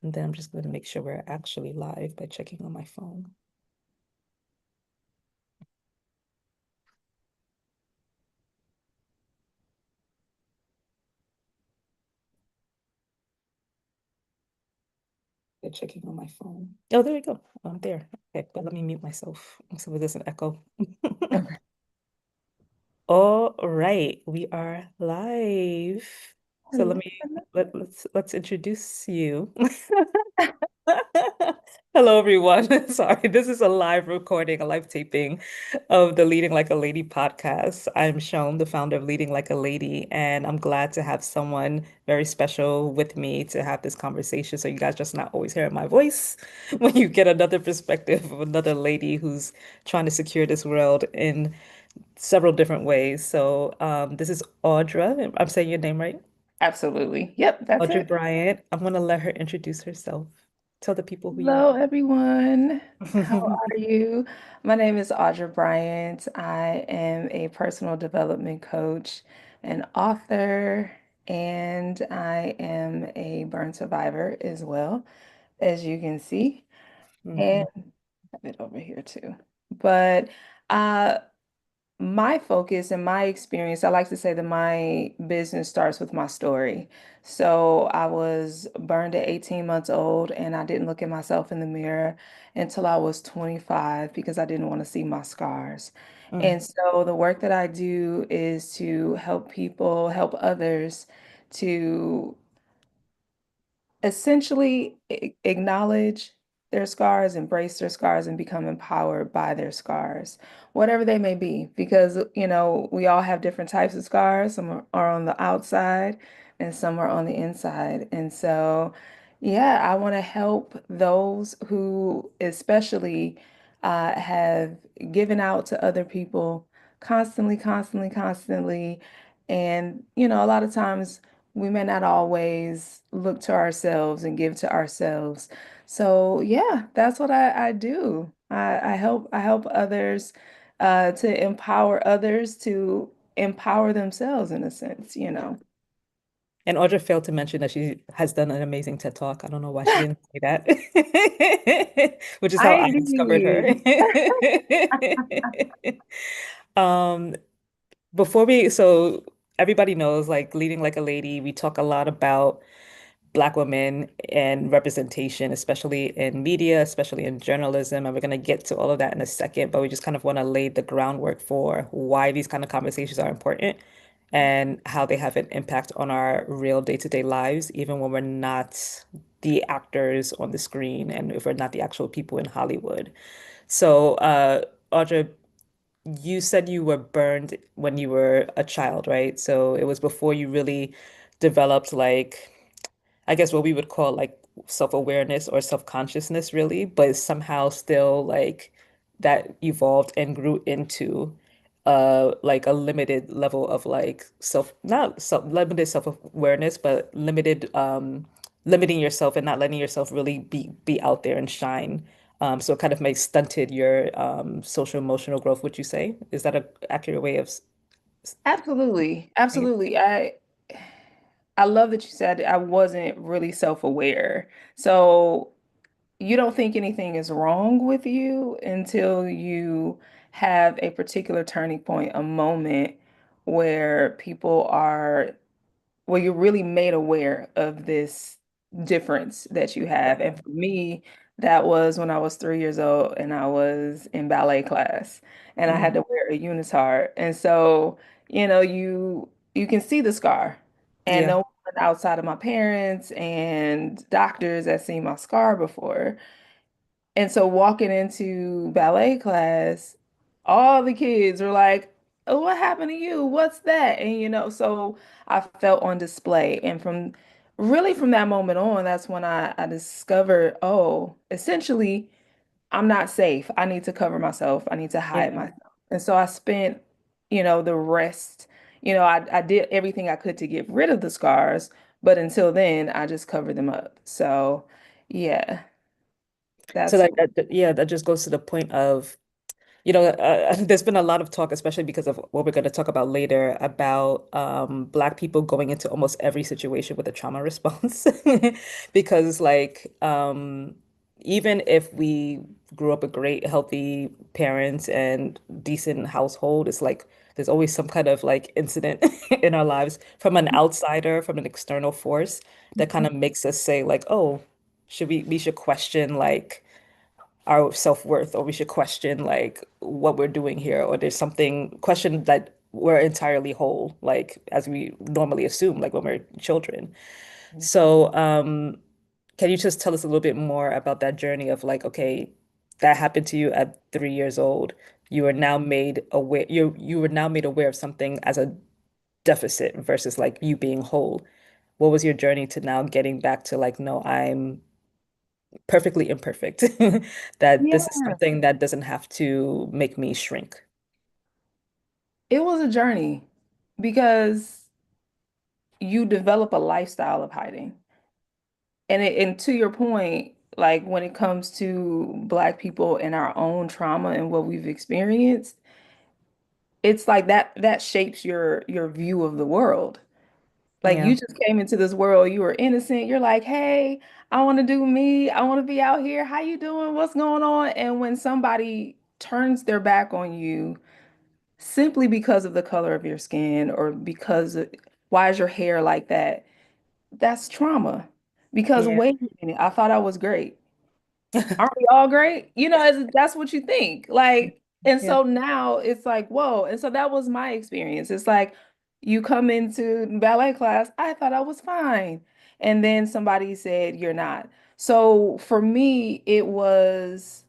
And then I'm just going to make sure we're actually live by checking on my phone. Checking on my phone. Oh, there we go. I'm there. Okay, but let me mute myself so it doesn't echo. Okay. All right, we are live. So let Hello. me let's introduce you. Hello, everyone. Sorry, this is a live recording, a live taping of the Leading Like a Lady podcast. I'm Shone, the founder of Leading Like a Lady, and I'm glad to have someone very special with me to have this conversation. So you guys just not always hearing my voice when you get another perspective of another lady who's trying to secure this world in several different ways. So this is Audra. I'm saying your name right? Absolutely. Yep, that's Audra it. Bryant. I'm gonna let her introduce herself. Tell the people who you Hello, everyone. How are. are you? My name is Audra Bryant. I am a personal development coach, an author, and I am a burn survivor as well, as you can see. And Mhm. I have it over here too. But uh, my focus and my experience, I like to say that my business starts with my story. So I was burned at 18 months old and I didn't look at myself in the mirror until I was 25 because I didn't want to see my scars. Mm. And so the work that I do is to help people, help others to essentially acknowledge their scars, embrace their scars, and become empowered by their scars, whatever they may be. Because, we all have different types of scars. Some are on the outside and some are on the inside. And so, yeah, I want to help those who especially have given out to other people constantly, constantly, constantly. And, a lot of times, we may not always look to ourselves and give to ourselves. So yeah, that's what I do. I help others to empower others to empower themselves in a sense. And Audra failed to mention that she has done an amazing TED Talk. I don't know why she didn't say that, which is how I I discovered her. did. Um, so everybody knows, like leading like a lady, we talk a lot about Black women and representation, especially in media, especially in journalism. And we're going to get to all of that in a second, but we just kind of want to lay the groundwork for why these kind of conversations are important and how they have an impact on our real day-to-day lives, even when we're not the actors on the screen and if we're not the actual people in Hollywood. So, Audra, you said you were burned when you were a child, right? So it was before you really developed like I guess what we would call like self-awareness or self-consciousness really, but somehow still like that evolved and grew into like a limited level of like not self limited self-awareness, but limiting yourself and not letting yourself really be out there and shine. So it kind of makes stunted your social emotional growth, would you say? Is that a accurate way of Absolutely. saying it? Absolutely. I love that you said I wasn't really self-aware. So you don't think anything is wrong with you until you have a particular turning point, a moment where you're really made aware of this difference that you have. And for me, that was when I was 3 years old and I was in ballet class and I had Mhm. to wear a unitard. And so, you can see the scar. And Yeah. no one outside of my parents and doctors that seen my scar before. And so walking into ballet class, all the kids were like, "Oh, what happened to you? What's that?" And so I felt on display. And from that moment on, that's when I discovered, oh, essentially, I'm not safe. I need to cover myself. I need to hide Yeah. myself. And so I spent, the rest, I did everything I could to get rid of the scars, but until then, I just covered them up. So yeah, So that's like yeah, that just goes to the point of There's been a lot of talk, especially because of what we're going to talk about later, about Black people going into almost every situation with a trauma response. Because, like, even if we grew up with great, healthy parents and decent household, it's like there's always some kind of like incident in our lives from an outsider, from an external force that kind of makes us say, like, oh, we should question, like, our self-worth, or we should question like what we're doing here, or there's something question that we're entirely whole, like as we normally assume, like when we're children. So can you just tell us a little bit more about that journey of like, okay, that happened to you at 3 years old. You are now made aware, you were now made aware of something as a deficit versus like you being whole. What was your journey to now getting back to like, no, I'm perfectly imperfect, that this is Yeah, something that doesn't have to make me shrink. it was a journey because you develop a lifestyle of hiding. And to your point, like when it comes to Black people and our own trauma and what we've experienced, it's like that shapes your view of the world. Like Yeah. you just came into this world, you were innocent. You're like, "Hey, I want to do me. I want to be out here. How you doing? What's going on?" And when somebody turns their back on you simply because of the color of your skin or why is your hair like that? That's trauma. Because Yeah. wait a minute, I thought I was great. Aren't we all great? That's what you think. Like, and Yeah. so now it's like, whoa. And so that was my experience. It's like you come into ballet class, I thought I was fine. And then somebody said, you're not. So for me, it was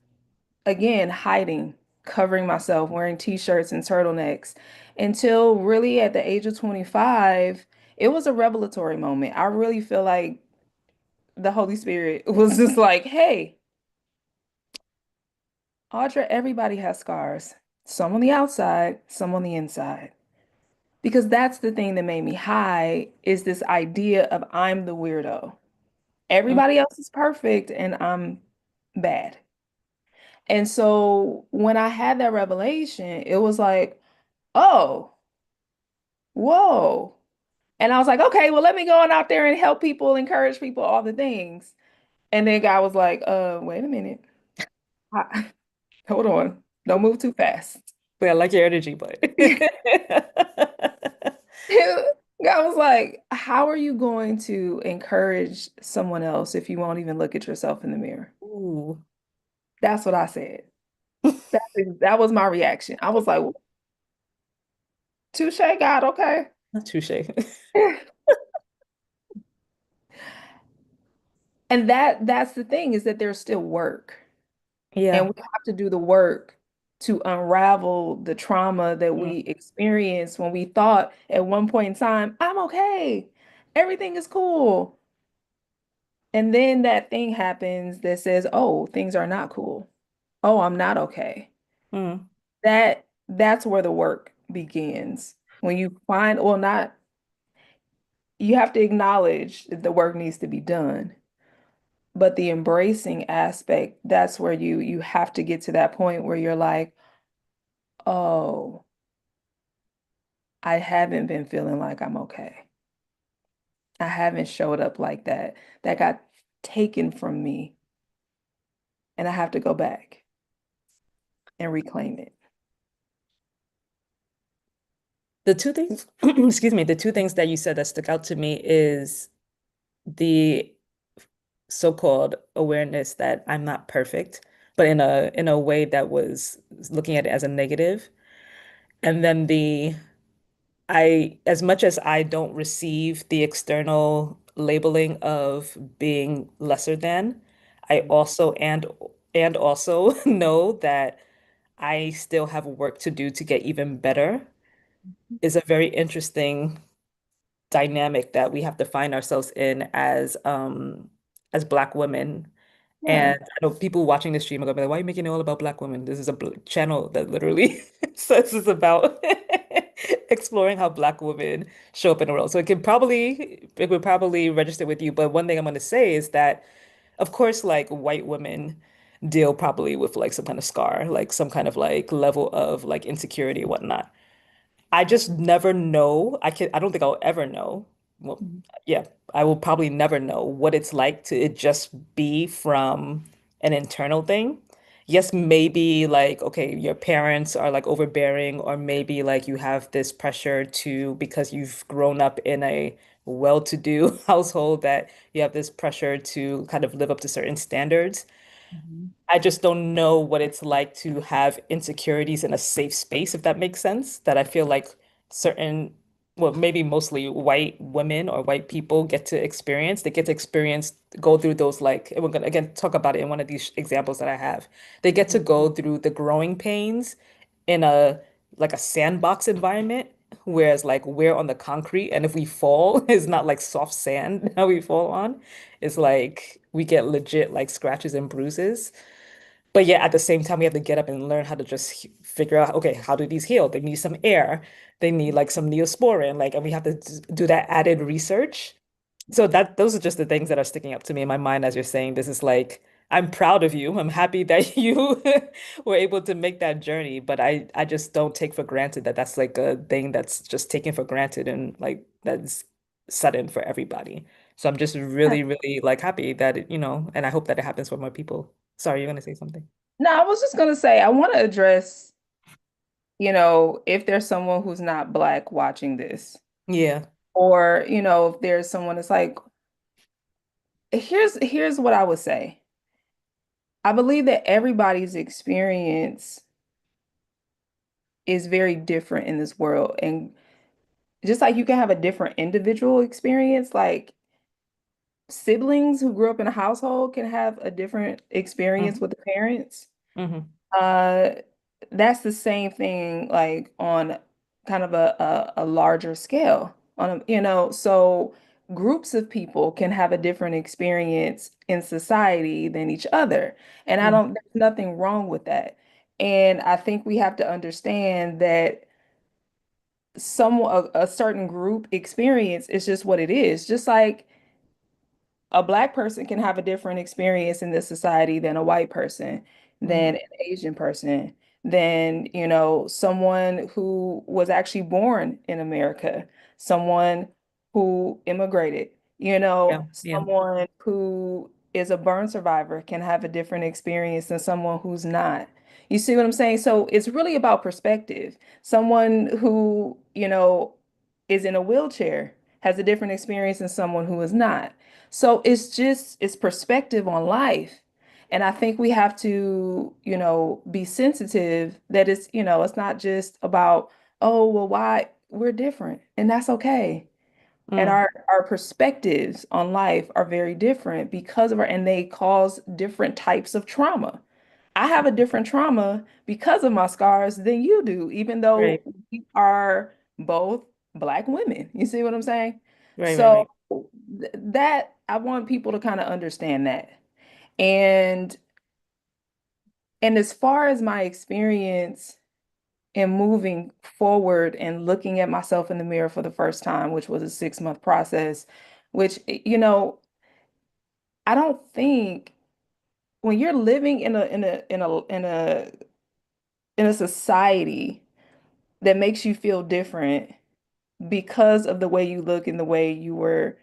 again hiding, covering myself, wearing t-shirts and turtlenecks until really at the age of 25, it was a revelatory moment. I really feel like the Holy Spirit was just like, hey, Audra, everybody has scars. Some on the outside, some on the inside. Because that's the thing that made me high is this idea of I'm the weirdo. Mm. Everybody else is perfect and I'm bad. And so when I had that revelation, it was like, oh, whoa. And I was like, okay, well, let me go on out there and help people, encourage people, all the things. And then God was like, wait a minute. Hold on. Don't move too fast. But I like your energy, but God was like, how are you going to encourage someone else if you won't even look at yourself in the mirror? ooh, That's what I said. That was my reaction. I was like, touche, God, okay. not touche. And that's the thing is that there's still work. And Yeah. we have to do the work to unravel the trauma that Mm. we experienced when we thought at one point in time, I'm okay. Everything is cool. And then that thing happens that says, oh, things are not cool. Oh, I'm not okay. Mm. That's where the work begins. When you find, well, not, you have to acknowledge that the work needs to be done. But the embracing aspect, that's where you have to get to that point where you're like, oh, I haven't been feeling like I'm okay. I haven't showed up like that. That got taken from me, and I have to go back and reclaim it. The two things, excuse me, the two things that you said that stuck out to me is the so-called awareness that I'm not perfect, but in a way that was looking at it as a negative. And then as much as I don't receive the external labeling of being lesser than, I also and also know that I still have work to do to get even better is a very interesting dynamic that we have to find ourselves in as Black women. Yeah. And I know people watching this stream are gonna be like, why are you making it all about Black women? This is a channel that literally says it's about exploring how Black women show up in the world. So it would probably register with you. But one thing I'm gonna say is that, of course, like white women. deal probably with like some kind of scar, like some kind of like level of like insecurity and whatnot. I just never know. I don't think I'll ever know. Well, Mhm. yeah, I will probably never know what it's like to it just be from an internal thing. Yes, maybe like, okay, your parents are like overbearing, or maybe like you have this pressure to, because you've grown up in a well-to-do household, that you have this pressure to kind of live up to certain standards. Mhm. I just don't know what it's like to have insecurities in a safe space, if that makes sense. That I feel like certain, well, maybe mostly white women or white people get to experience. They get to experience, go through those, like, and we're gonna again talk about it in one of these examples that I have. They get to go through the growing pains in a like a sandbox environment, whereas like we're on the concrete, and if we fall, it's not like soft sand that we fall on. It's like we get legit like scratches and bruises. But yet at the same time, we have to get up and learn how to just figure out, okay, how do these heal? They need some air. They need like some neosporin, like, and we have to do that added research. So that those are just the things that are sticking up to me in my mind as you're saying this. Is like, I'm proud of you. I'm happy that you were able to make that journey, but I just don't take for granted that that's like a thing that's just taken for granted, and like that's sudden for everybody. So I'm just really, really like happy that and I hope that it happens for more people. Sorry, you're gonna say something. No, I was just gonna say I want to address, if there's someone who's not Black watching this, Yeah. or, if there's someone that's like, here's what I would say. I believe that everybody's experience is very different in this world. And just like you can have a different individual experience, like siblings who grew up in a household can have a different experience Mm-hmm. with the parents. Mm-hmm. Uh, that's the same thing, like on kind of a larger scale. So groups of people can have a different experience in society than each other. And Mm-hmm. there's nothing wrong with that. And I think we have to understand that a certain group experience is just what it is. Just like a Black person can have a different experience in this society than a white person, Mm-hmm. than an Asian person, than, someone who was actually born in America, someone who immigrated, Yeah. Yeah. someone who is a burn survivor can have a different experience than someone who's not. You see what I'm saying? So it's really about perspective. Someone who, is in a wheelchair has a different experience than someone who is not. So it's perspective on life. And I think we have to, be sensitive that it's not just about, oh, well, why we're different. And that's okay. And Mm. our perspectives on life are very different because and they cause different types of trauma. I have a different trauma because of my scars than you do, even though Right. we are both Black women. You see what I'm saying? Right. Right. So Right. that I want people to kind of understand that. And as far as my experience in moving forward and looking at myself in the mirror for the first time, which was a 6-month process, which, I don't think when you're living in a society that makes you feel different because of the way you look and the way you look,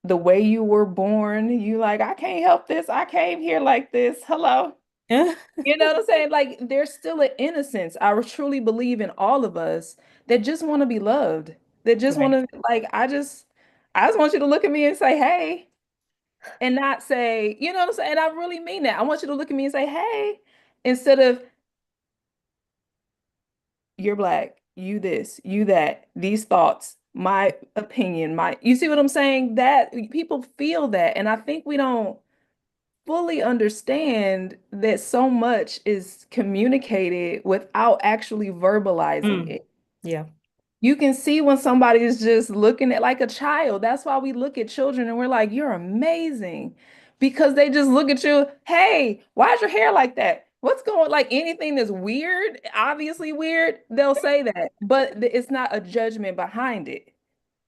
the way you were born, you like, I can't help this. I came here like this. Hello. Yeah. You know what I'm saying? Like there's still an innocence. I truly believe in all of us that just want to be loved. That just want Right. to like I just want you to look at me and say, "Hey," and not say, you know what I'm saying? And I really mean that. I want you to look at me and say, "Hey," instead of you're Black, you this, you that, these thoughts, my opinion, you see what I'm saying? That people feel that. And I think we don't fully understand that so much is communicated without actually verbalizing Mm. it. Yeah. You can see when somebody is just looking at like a child. That's why we look at children and we're like, you're amazing. Because they just look at you, hey, why is your hair like that? What's going like anything that's weird, obviously weird, they'll say that. But it's not a judgment behind it.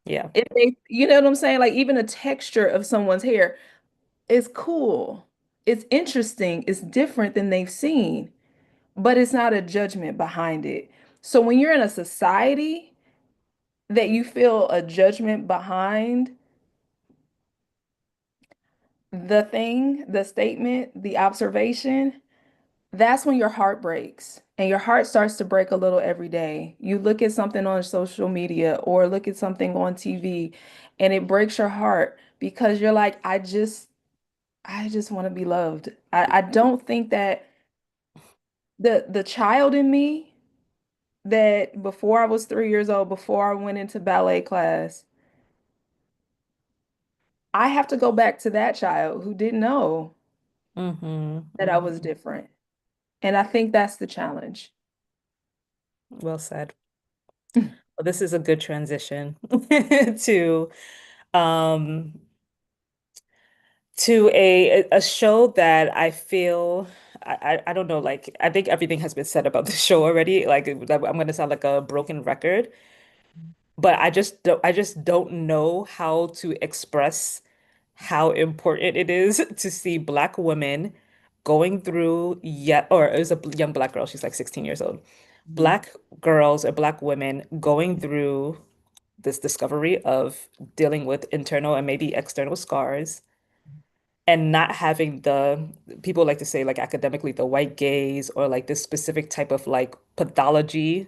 Yeah. If they, you know what I'm saying? Like even the texture of someone's hair is cool. It's interesting. It's different than they've seen, but it's not a judgment behind it. So when you're in a society that you feel a judgment behind the thing, the statement, the observation, that's when your heart breaks. And your heart starts to break a little every day. You look at something on social media or look at something on TV and it breaks your heart because you're like, I just want to be loved. I don't think that the child in me that before I was 3 years old, before I went into ballet class, I have to go back to that child who didn't know Mm-hmm. that I was different. And I think that's the challenge. Well said. Well, this is a good transition to um a show that I feel I don't know, like I think everything has been said about the show already. Like I'm gonna sound like a broken record, but I just don't know how to express how important it is to see Black women going through yet, or it was a young Black girl, she's like 16 years old. Mhm. Black girls or Black women going through this discovery of dealing with internal and maybe external scars and not having the people like to say like academically the white gaze or like this specific type of like pathology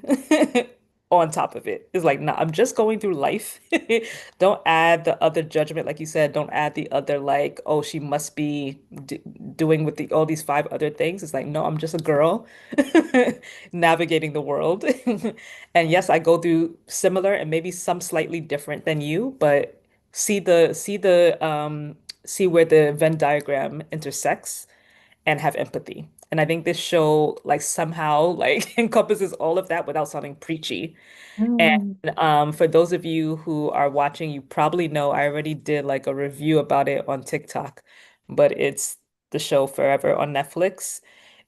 on top of it. It's like, nah, I'm just going through life. Don't add the other judgment, like you said, don't add the other like, oh, she must be d doing with all these five other things. It's like, no, I'm just a girl navigating the world. And yes, I go through similar and maybe some slightly different than you, but see where the Venn diagram intersects and have empathy. And I think this show like somehow like encompasses all of that without sounding preachy. And Mm. for those of you who are watching, you probably know I already did like a review about it on TikTok, but it's the show Forever on Netflix.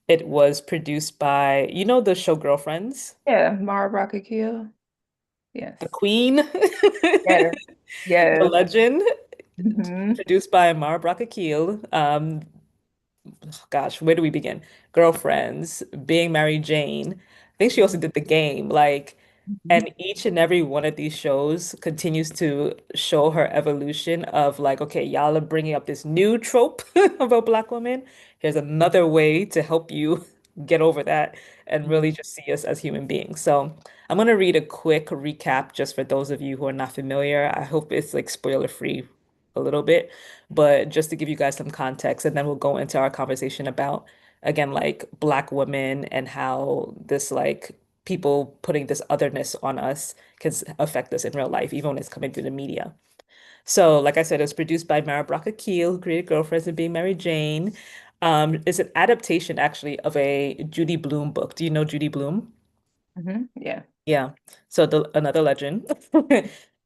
It was produced by, you know, the show Girlfriends, Yeah, Mara Brock Akil. the Yes. Queen, Yes. the Yes. legend, Hmm. produced by Mara Brock Akil. Gosh, where do we begin? Girlfriends, Being Mary Jane. I think she also did The Game. Like, Hmm. and each and every one of these shows continues to show her evolution of like, okay, y'all are bringing up this new trope of a Black woman. Here's another way to help you get over that and really just see us as human beings. So I'm gonna read a quick recap just for those of you who are not familiar. I hope it's like spoiler free a little bit, but just to give you guys some context, and then we'll go into our conversation about again like Black women and how this like people putting this otherness on us can affect us in real life, even when it's coming through the media. So, like I said, it's produced by Mara Brock Akil, who created Girlfriends and Being Mary Jane. It's an adaptation actually of a Judy Blume book. Do you know Judy Blume? Yeah. Yeah. So the another legend.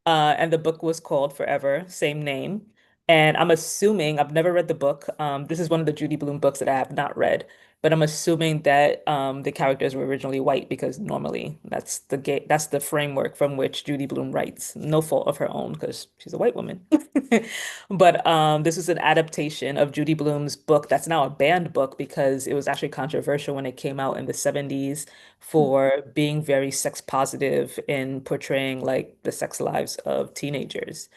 And the book was called Forever, same name. And I'm assuming, I've never read the book. This is one of the Judy Blume books that I have not read, but I'm assuming that the characters were originally white because normally that's the framework from which Judy Blume writes. No fault of her own because she's a white woman. But this is an adaptation of Judy Blume's book that's now a banned book because it was actually controversial when it came out in the 70s for being very sex positive in portraying like the sex lives of teenagers.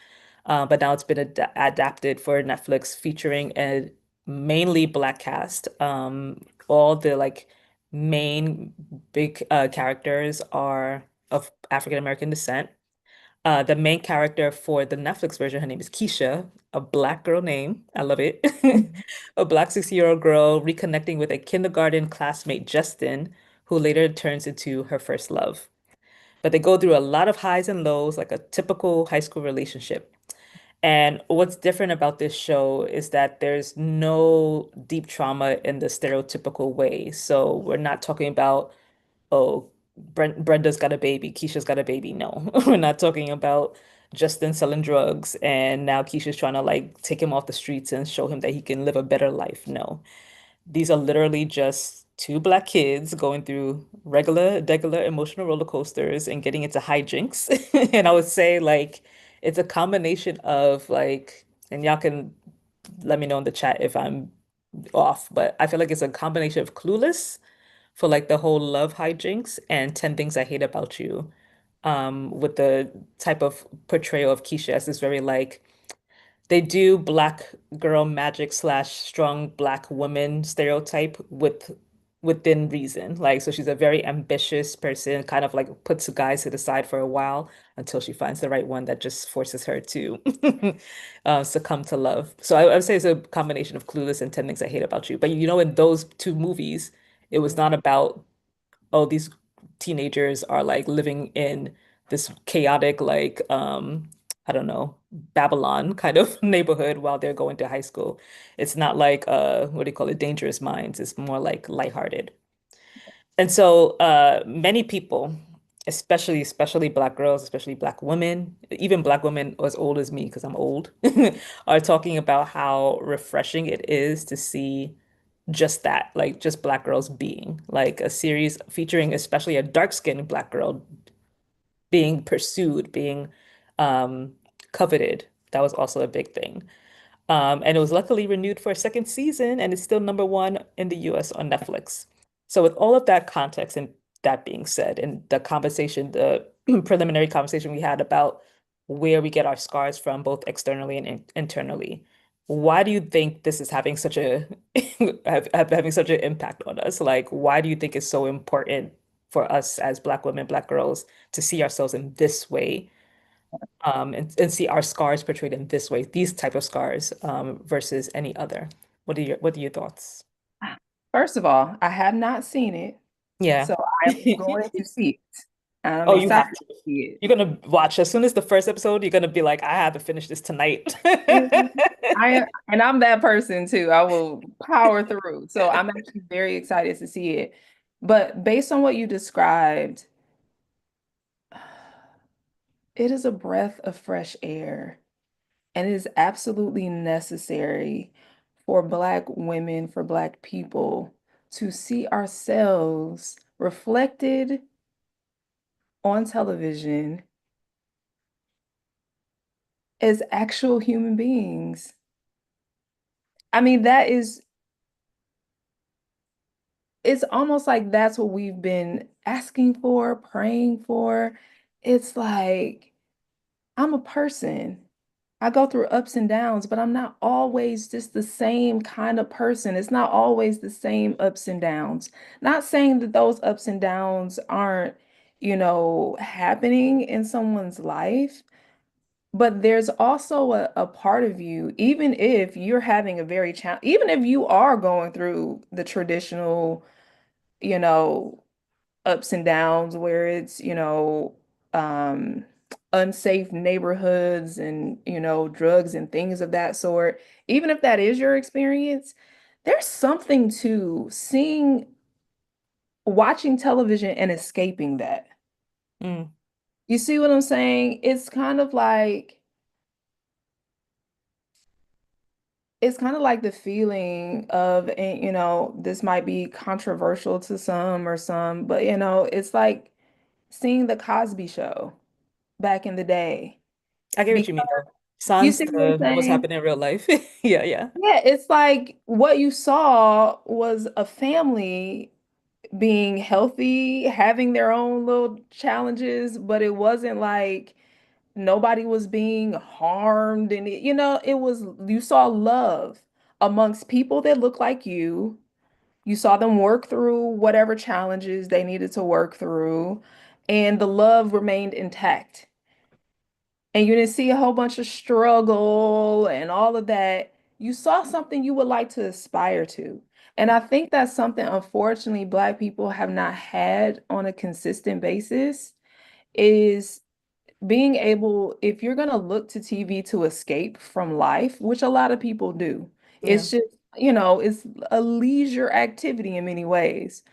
But now it's been adapted for Netflix, featuring a mainly Black cast. All the like main big characters are of African American descent. The main character for the Netflix version, her name is Keisha, a Black girl name. I love it. Mhm. A Black 60-year-old girl reconnecting with a kindergarten classmate, Justin, who later turns into her first love. But they go through a lot of highs and lows, like a typical high school relationship. And what's different about this show is that there's no deep trauma in the stereotypical way. So we're not talking about, oh, Brenda's got a baby, Keisha's got a baby. No, we're not talking about Justin selling drugs and now Keisha's trying to like take him off the streets and show him that he can live a better life. No, these are literally just two Black kids going through regular emotional roller coasters and getting into hijinks. And I would say like it's a combination of like, and y'all can let me know in the chat if I'm off, but I feel like it's a combination of Clueless for like the whole love hijinks and 10 Things I Hate About You. With the type of portrayal of Keisha as this very like they do black girl magic slash strong black woman stereotype within reason. Like, so she's a very ambitious person, kind of like puts guys to the side for a while until she finds the right one that just forces her to succumb to love. So I would say it's a combination of Clueless and 10 Things I Hate About You. But you know, in those two movies, it was not about, oh, these teenagers are like living in this chaotic, like, I don't know, Babylon kind of neighborhood while they're going to high school. It's not like what do you call it, Dangerous Minds. It's more like lighthearted. And so many people, especially black girls, especially black women, even black women as old as me, because I'm old, are talking about how refreshing it is to see just that, like just black girls being like a series featuring especially a dark-skinned black girl being pursued, being um, coveted. That was also a big thing. And it was luckily renewed for a second season, and it's still #1 in the US on Netflix. So, with all of that context and that being said, and the conversation, the preliminary conversation we had about where we get our scars from, both externally and internally, why do you think this is having such a having such an impact on us? Like, why do you think it's so important for us as Black women, Black girls, to see ourselves in this way? And see our scars portrayed in this way, these type of scars, versus any other. What are your thoughts? First of all, I have not seen it, Yeah. so I'm going to see it. I'm Oh, you excited have to. to see You're gonna watch as soon as the first episode, you're gonna be like, I have to finish this tonight. it. I'm that person too. I will power through. So I'm actually very excited to see it. But based on what you described, it is a breath of fresh air, and it is absolutely necessary for Black women, for Black people to see ourselves reflected on television as actual human beings. I mean, it's almost like that's what we've been asking for, praying for. It's like, I'm a person. I go through ups and downs, but I'm not always just the same kind of person. It's not always the same ups and downs. Not saying that those ups and downs aren't, happening in someone's life, but there's also a part of you, even if you're having a even if you are going through the traditional, you know, ups and downs where it's, um, unsafe neighborhoods and, drugs and things of that sort. Even if that is your experience, there's something to watching television and escaping that. Mm, You see what I'm saying? It's kind of like the feeling of, and this might be controversial to some or some, but it's like seeing the Cosby Show back in the day. I get what Because you mean though. you Sans see what I'm to what's saying? happening in real life. Yeah, yeah. Yeah, it's like what you saw was a family being healthy, having their own little challenges, but it wasn't like nobody was being harmed. And you saw love amongst people that look like you. You saw them work through whatever challenges they needed to work through, and the love remained intact. And you didn't see a whole bunch of struggle and all of that. You saw something you would like to aspire to. And I think that's something, unfortunately, Black people have not had on a consistent basis is being able, if you're going to look to TV to escape from life, which a lot of people do, Yeah. it's just, it's a leisure activity in many ways.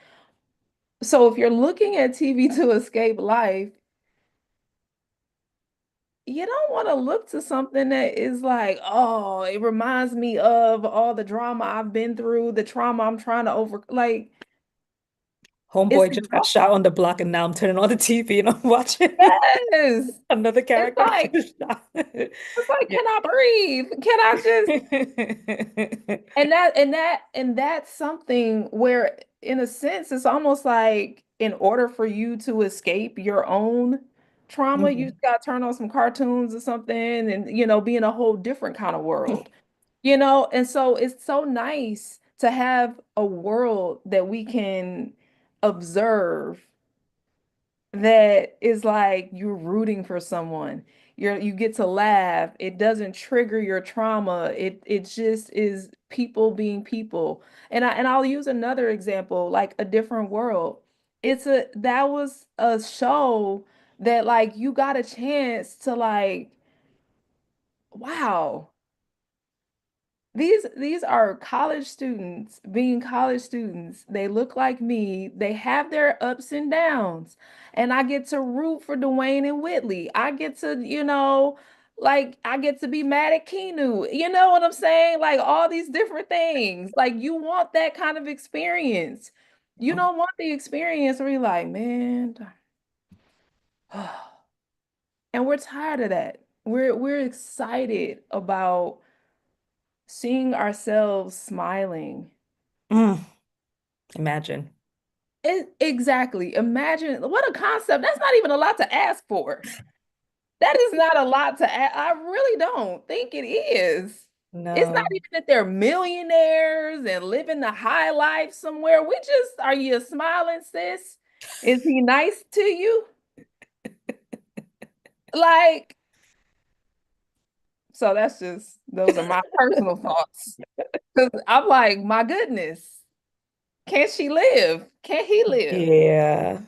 So if you're looking at TV to escape life, you don't want to look to something that is like, oh, it reminds me of all the drama I've been through, the trauma I'm trying to over. Like, It's Homeboy just got shot on the block and now I'm turning on the TV and I'm watching yes. another It's character like get shot. it's like, Yeah. can I breathe? Can I just and that's something where in a sense it's almost like in order for you to escape your own trauma, you Mhm. just gotta turn on some cartoons or something and be in a whole different kind of world. And so it's so nice to have a world that we can observe that is like you're rooting for someone. You get to laugh. It doesn't trigger your trauma. It just is people being people. And I'll use another example, like A Different World. That was a show that like you got a chance to like, wow. These are college students being college students. They look like me. They have their ups and downs. And I get to root for Dwayne and Whitley. I get to, like I get to be mad at Keanu. You know what I'm saying? Like all these different things. Like you want that kind of experience. You don't want the experience where you're like, man, and we're tired of that. We're excited about seeing ourselves smiling. Mm, imagine. Exactly. Imagine what a concept. That's not even a lot to ask for. That is not a lot to ask. I really don't think it is. It's not No. even that they're millionaires and living the high life somewhere. Are you smiling, sis? Is he nice to you? Like, so those are my personal thoughts. Because I'm like, my goodness, can she live? Can he live? Yeah.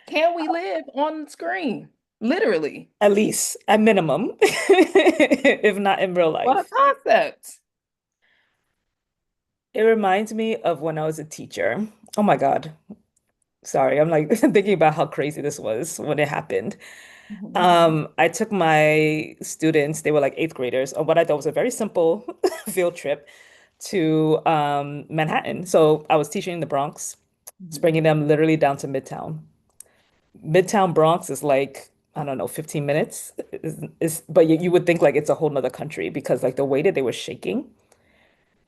Can we live on the screen? Literally. At least, at minimum, if not in real What a life. concept. It reminds me of when I was a teacher. Oh my God. Sorry, I'm like thinking about how crazy this was when it happened. Mhm. I took my students, they were like eighth graders, on what I thought was a very simple field trip to Manhattan. So I was teaching in the Bronx, just Mhm. bringing them literally down to Midtown. Midtown Bronx is like, I don't know, 15 minutes. But you would think like it's a whole nother country because like the way that they were shaking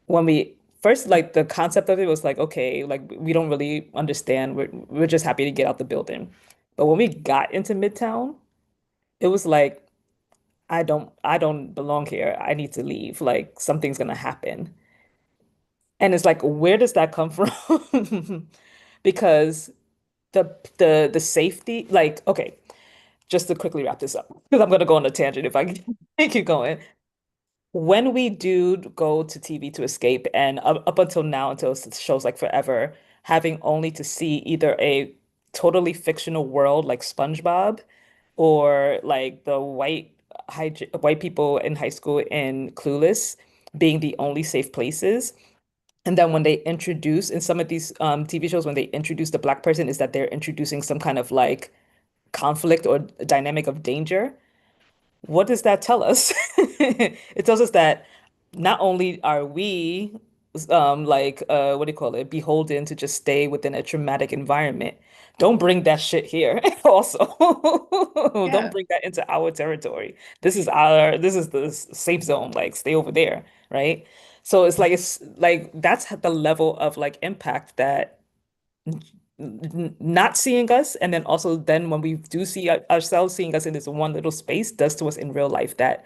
when we first like the concept of it was like, okay, like we don't really understand. We're just happy to get out the building. But when we got into Midtown, it was like, I don't belong here. I need to leave. Like something's gonna happen. And it's like, where does that come from? Because the safety, like, okay, just to quickly wrap this up, because I'm gonna go on a tangent if I keep going. When we do go to TV to escape, and up until now, until shows like Forever, having only to see either a totally fictional world like SpongeBob or like the white people in high school in Clueless being the only safe places. And then when they introduce in some of these TV shows, when they introduce the black person, is that they're introducing some kind of like conflict or dynamic of danger. What does that tell us? It tells us that not only are we like what do you call it, beholden to just stay within a traumatic environment. Don't bring that shit here also. Don't Yeah. bring that into our territory. This is the safe zone. Like stay over there, right? So it's like that's the level of like impact that not seeing us, and then also then when we do see ourselves seeing us in this one little space does to us in real life that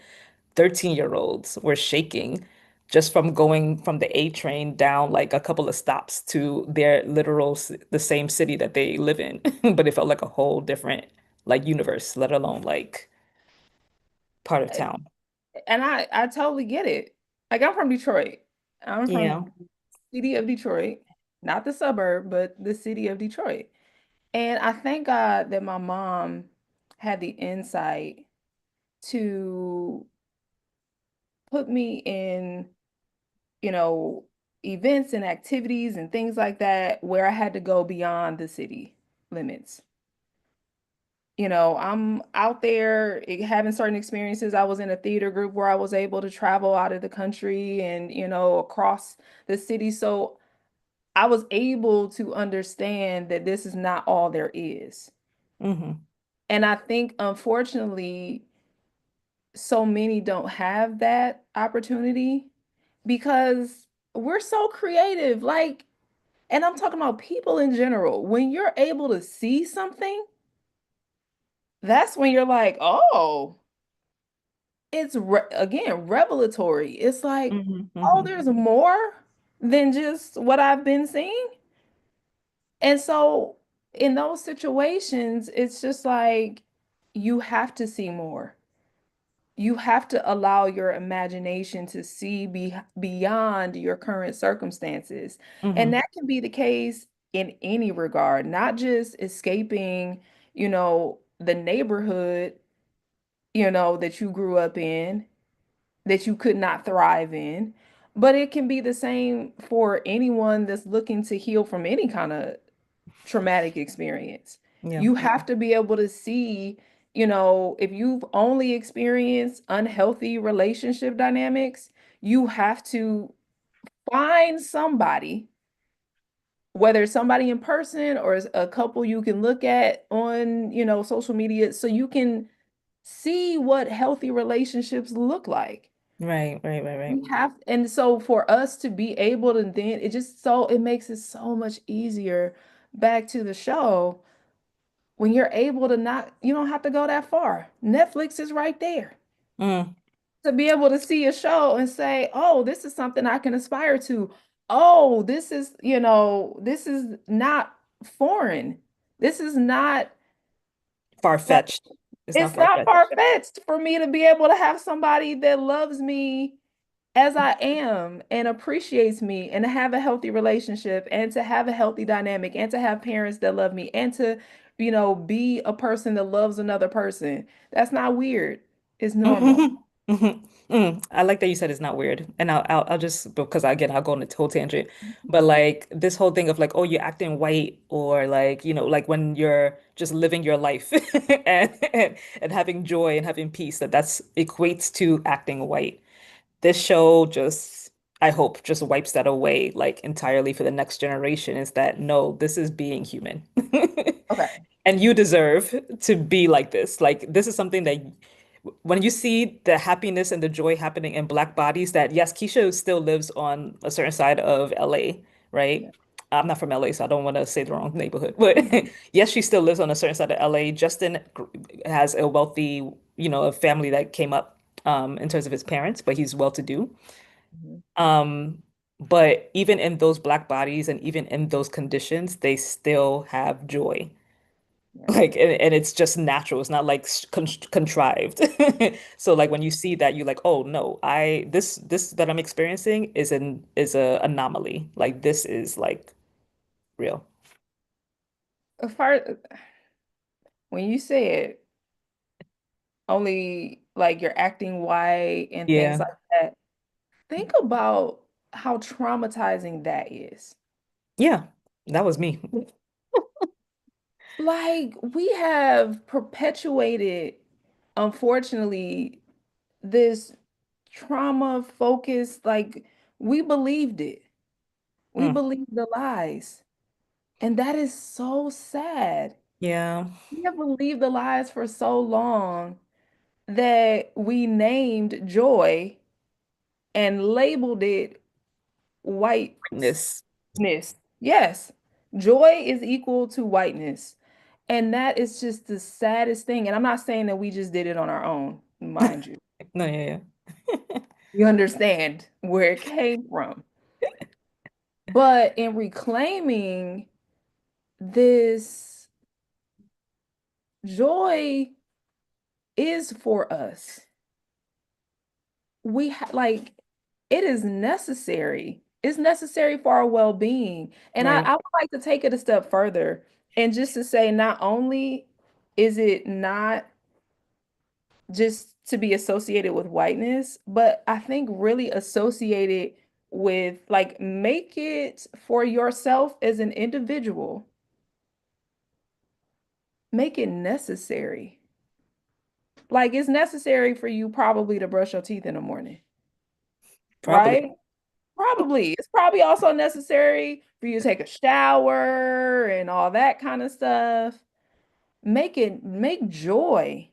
13-year-olds were shaking just from going from the A train down like a couple of stops to their the same city that they live in. But it felt like a whole different like universe, let alone like part of town. And I totally get it. Like I'm from Detroit. I'm Yeah. from the city of Detroit, not the suburb, but the city of Detroit. And I thank God that my mom had the insight to put me in, you know, events and activities and things like that where I had to go beyond the city limits. I'm out there having certain experiences. I was in a theater group where I was able to travel out of the country and, across the city. So I was able to understand that this is not all there is. Hmm. And I think, unfortunately, so many don't have that opportunity because we're so creative. Like, and I'm talking about people in general. When you're able to see something, that's when you're like, oh, it's again revelatory. It's like, Hmm. oh, Hmm. there's more than just what I've been seeing. And so in those situations, it's just like you have to see more. You have to allow your imagination to see beyond your current circumstances. And Hmm. that can be the case in any regard, not just escaping, the neighborhood, that you grew up in, that you could not thrive in. But it can be the same for anyone that's looking to heal from any kind of traumatic experience. Yeah. You have to be able to see, if you've only experienced unhealthy relationship dynamics, you have to find somebody, whether it's somebody in person or it's a couple you can look at on, social media, so you can see what healthy relationships look like. Right, right, right, right. We have, and so for us to be able to then, it makes it so much easier back to the show when you're able to not, you don't have to go that far. Netflix is right there Mm, to be able to see a show and say, oh, this is something I can aspire to. Oh, this is not foreign. This is not like, far-fetched. It's not it's not far-fetched. far-fetched for me to be able to have somebody that loves me as I am and appreciates me and to have a healthy relationship and to have a healthy dynamic and to have parents that love me and to, be a person that loves another person. That's not weird. It's normal. Hmm. Hmm. I like that you said it's not weird. And I'll just, because again, I'll go on a whole tangent. But like this whole thing of like, oh, you're acting white, or like, like when you're just living your life and having joy and having peace, that's equates to acting white. This show just, I hope, just wipes that away like entirely for the next generation, is that no, this is being human. Okay. And you deserve to be like this. Like this is something that when you see the happiness and the joy happening in Black bodies, that yes, Keisha still lives on a certain side of LA, right? Yeah. I'm not from LA, so I don't want to say the wrong neighborhood. But yes, she still lives on a certain side of LA. Justin has a wealthy, a family that came up in terms of his parents, but he's well to do. Mhm. Um, but even in those Black bodies and even in those conditions, they still have joy. Yeah. Like, and it's just natural. It's not like contrived. So like when you see that, you're like, oh no, this that I'm experiencing is a anomaly. Like this is like real. First, when you said only like you're acting white and things Yeah. like that, think about how traumatizing that is. Yeah. That was me. Like, we have perpetuated, unfortunately, this trauma focused, like, we believed it. We Mm. believed the lies. And that is so sad. Yeah. We have believed the lies for so long that we named joy and labeled it whiteness. This. Yes, joy is equal to whiteness. And that is just the saddest thing. And I'm not saying that we just did it on our own, mind you. No, yeah, You understand where it came from. But in reclaiming this, joy is for us. Like, it is necessary. It's necessary for our well-being. And yeah. I Right. would like to take it a step further and just to say, not only is it not just to be associated with whiteness, but I think really associated with, like, make it for yourself as an individual, make it necessary. Like, it's necessary for you probably to brush your teeth in the morning, Probably. right? Probably. It's probably also necessary for you to take a shower and all that kind of stuff. Make joy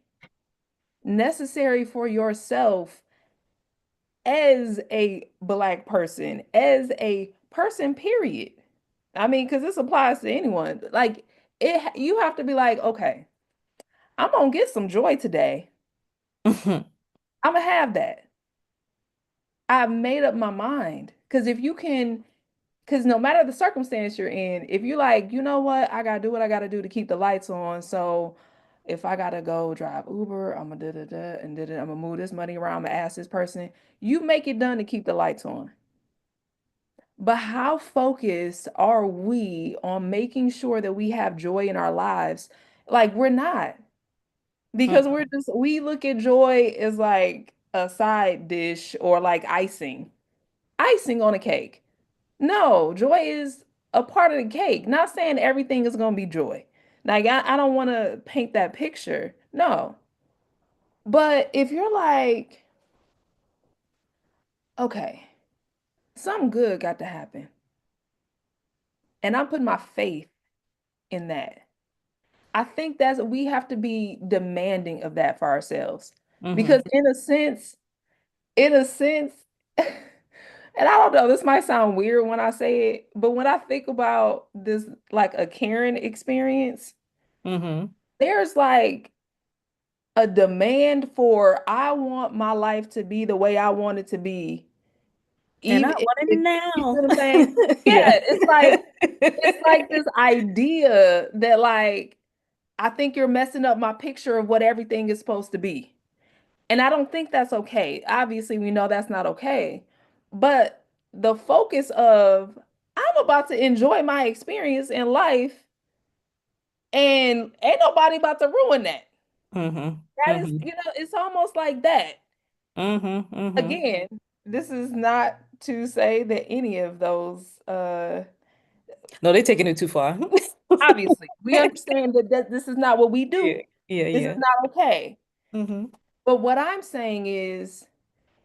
necessary for yourself as a Black person, as a person, period. I mean, because this applies to anyone. Like you have to be like, okay, I'm gonna get some joy today. Mhm. I'm gonna have that. I've made up my mind. Because if you can, because no matter the circumstance you're in, if you like, you know what, I gotta do what I gotta do to keep the lights on. So if I gotta go drive Uber, I'm gonna da da da and da da, I'm gonna move this money around, I'm gonna ask this person. You make it done to keep the lights on. But how focused are we on making sure that we have joy in our lives? Like we're not, because we look at joy as like a side dish or like icing on a cake. No, joy is a part of the cake. Not saying everything is going to be joy. Like, I don't want to paint that picture. No. But if you're like, okay, something good got to happen, and I'm putting my faith in that, I think that's we have to be demanding of that for ourselves. Because Mhm. in a sense, and I don't know, this might sound weird when I say it, but when I think about this, like a Karen experience, Mhm. there's like a demand for I want my life to be the way I want it to be. And I Even want it if you see now. what I'm saying? Yeah, Yeah. it's like this idea that like I think you're messing up my picture of what everything is supposed to be. And I don't think that's okay. Obviously, we know that's not okay. But the focus of I'm about to enjoy my experience in life and ain't nobody about to ruin that. Mhm. That is, Mhm. it's almost like that. Mhm. Mhm. Again, this is not to say that any of those No, they're taking it too far. obviously we understand that this is not what we Yeah. do. Yeah. This is Yeah. not okay. Mhm. But what I'm saying is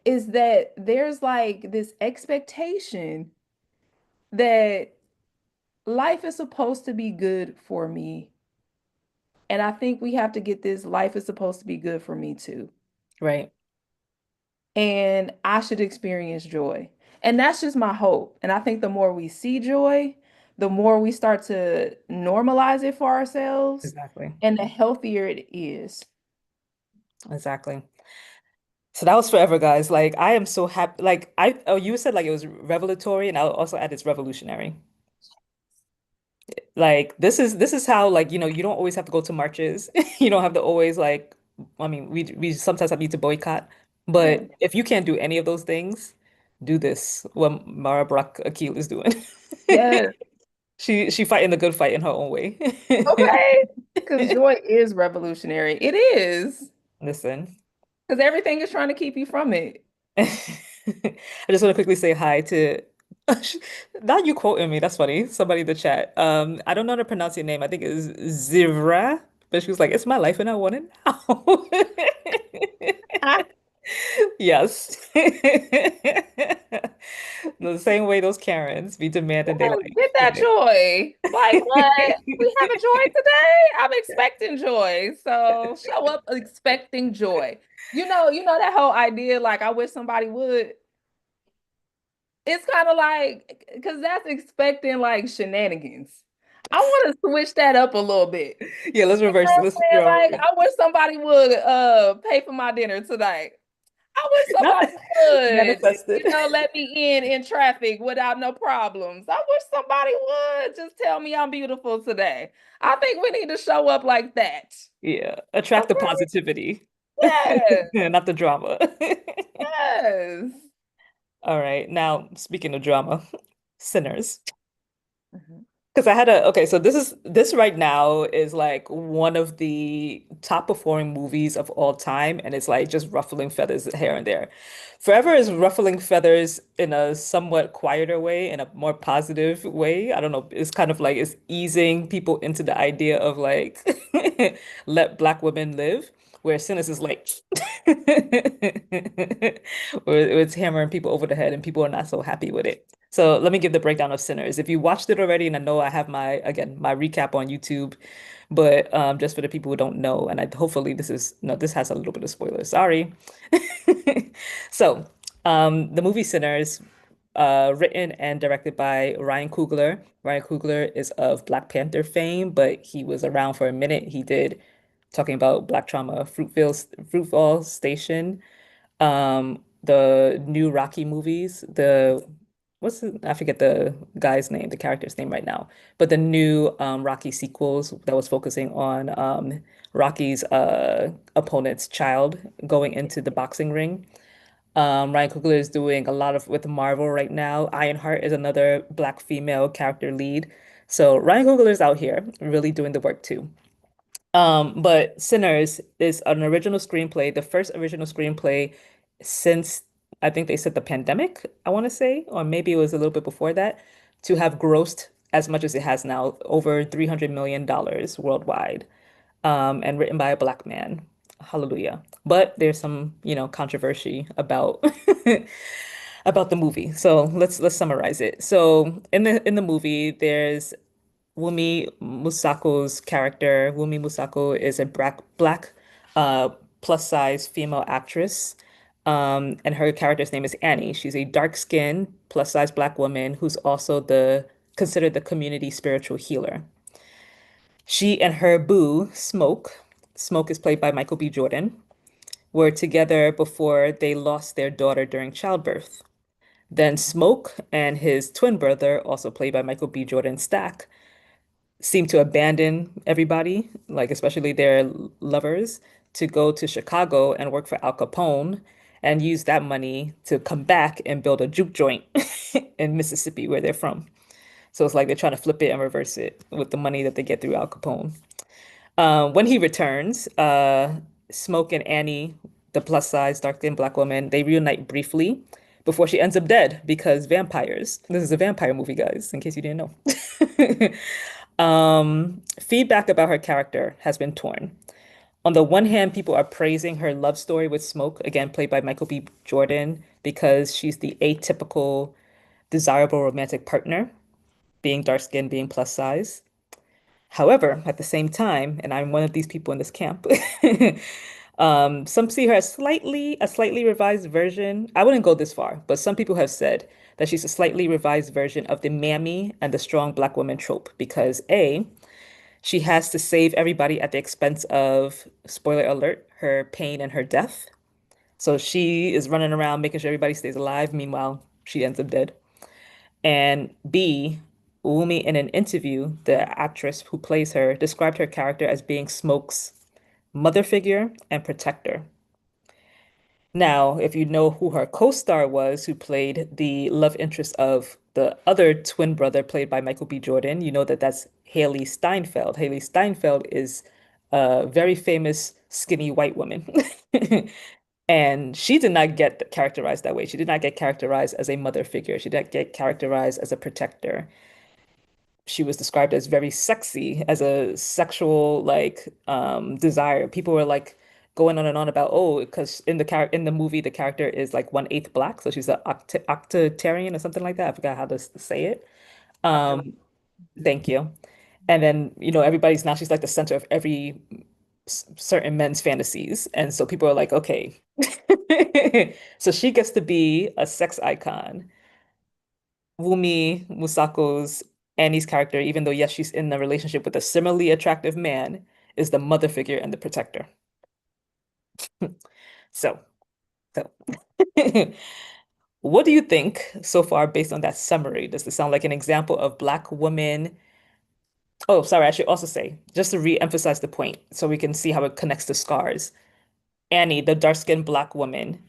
that there's like this expectation that life is supposed to be good for me. And I think we have to get this life is supposed to be good for me too. Right. And I should experience joy. And that's just my hope. And I think the more we see joy, the more we start to normalize it for ourselves, Exactly. and the healthier it is. Exactly. So that was forever, guys. Like I am so happy. Like oh, you said like it was revelatory, and I'll also add it's revolutionary. Like this is how like you don't always have to go to marches. You don't have to always like I mean we sometimes have need to boycott. Yeah. But if you can't do any of those things, do this. What Mara Brock Akil is doing. Yes. She fighting the good fight in her own way. Okay. Because joy is revolutionary. It is. Listen. Because everything is trying to keep you from it. I just want to quickly say hi to now you quoting me. That's funny. Somebody in the chat. I don't know how to pronounce your name. I think it's Zivra, but she was like, "It's my life and I want it now." Ah, Yes. The same way those Karens be demanding their yes, life. get that Like, joy. Like, what? We have a joy today? I'm expecting joy. So show up expecting joy. You know that whole idea, like, I wish somebody would. It's kind of like, because that's expecting like shenanigans. I want to switch that up a little bit. yeah, let's You reverse know it. what Let's I'm saying? Like, I wish somebody would pay for my dinner tonight. I wish not somebody would, manifested. let me in traffic without no problems. I wish somebody would just tell me I'm beautiful today. I think we need to show up like that. Yeah, attract the Okay? positivity, Yes, not the drama. yes. All right. Now, speaking of drama, Sinners. Mhm. Because I had a okay, so this right now is like one of the top performing movies of all time, and it's like just ruffling feathers here and there. Forever is ruffling feathers in a somewhat quieter way, in a more positive way. I don't know. It's kind of like it's easing people into the idea of like let Black women live. where Sinners is like where it's hammering people over the head and people are not so happy with it. So let me give the breakdown of Sinners. If you watched it already, and I know I have my again my recap on YouTube, but just for the people who don't know, and I hopefully this is no, this has a little bit of spoilers. Sorry. So, the movie Sinners, written and directed by Ryan Coogler. Ryan Coogler is of Black Panther fame, but he was around for a minute. He did talking about Black trauma, Fruitvale Station, the new Rocky movies, I forget the guy's name, the character's name right now, but the new Rocky sequels that was focusing on Rocky's opponent's child going into the boxing ring. Ryan Coogler is doing a lot of with Marvel right now. Ironheart is another Black female character lead. So Ryan Coogler is out here really doing the work too. But Sinners is an original screenplay, the first original screenplay since I think they said the pandemic, I want to say, or maybe it was a little bit before that, to have grossed as much as it has now, over $300 million worldwide, and written by a Black man. Hallelujah. But there's some, controversy about about the movie. So let's summarize it. So in the movie, there's Wumi Musako's character. Wumi Musako is a black uh, plus size female actress. And her character's name is Annie. She's a dark-skinned plus size black woman who's also the considered the community spiritual healer. She and her boo, Smoke is played by Michael B. Jordan, were together before they lost their daughter during childbirth. Then Smoke and his twin brother, also played by Michael B. Jordan Stack, seem to abandon everybody, like especially their lovers, to go to Chicago and work for Al Capone and use that money to come back and build a juke joint in Mississippi, where they're from. So it's like they're trying to flip it and reverse it with the money that they get through Al Capone. When he returns, Smoke and Annie, the plus size dark-skinned black woman, they reunite briefly before she ends up dead because vampires. This is a vampire movie, guys, in case you didn't know. Feedback about her character has been torn. On the one hand, people are praising her love story with Smoke, again played by Michael B. Jordan, because she's the atypical, desirable romantic partner, being dark-skinned, being plus size. However, at the same time, and I'm one of these people in this camp, some see her as a slightly revised version. I wouldn't go this far, but some people have said that she's a slightly revised version of the mammy and the strong black woman trope because A, she has to save everybody at the expense of, spoiler alert, her pain and her death. So she is running around making sure everybody stays alive. Meanwhile, she ends up dead. And B, Umi, in an interview, the actress who plays her, described her character as being Smoke's mother figure and protector. Now, if you know who her co-star was, who played the love interest of the other twin brother played by Michael B. Jordan, you know that that's Haley Steinfeld. Haley Steinfeld is a very famous skinny white woman. And she did not get characterized that way. She did not get characterized as a mother figure. She did not get characterized as a protector. She was described as very sexy, as a sexual desire. People were like going on and on about, oh, because in the movie the character is like 1/8 black, so she's an octarian or something like that. I forgot how to say it. Octo. Um, thank you. And then, everybody's now she's like the center of every certain men's fantasies. And so people are like, okay. So she gets to be a sex icon. Wumi Musako's Annie's character, even though yes, she's in a relationship with a similarly attractive man, is the mother figure and the protector. So, so what do you think so far based on that summary? Does this sound like an example of Black woman? Oh, sorry, I should also say, just to re-emphasize the point so we can see how it connects to scars. Annie, the dark-skinned Black woman,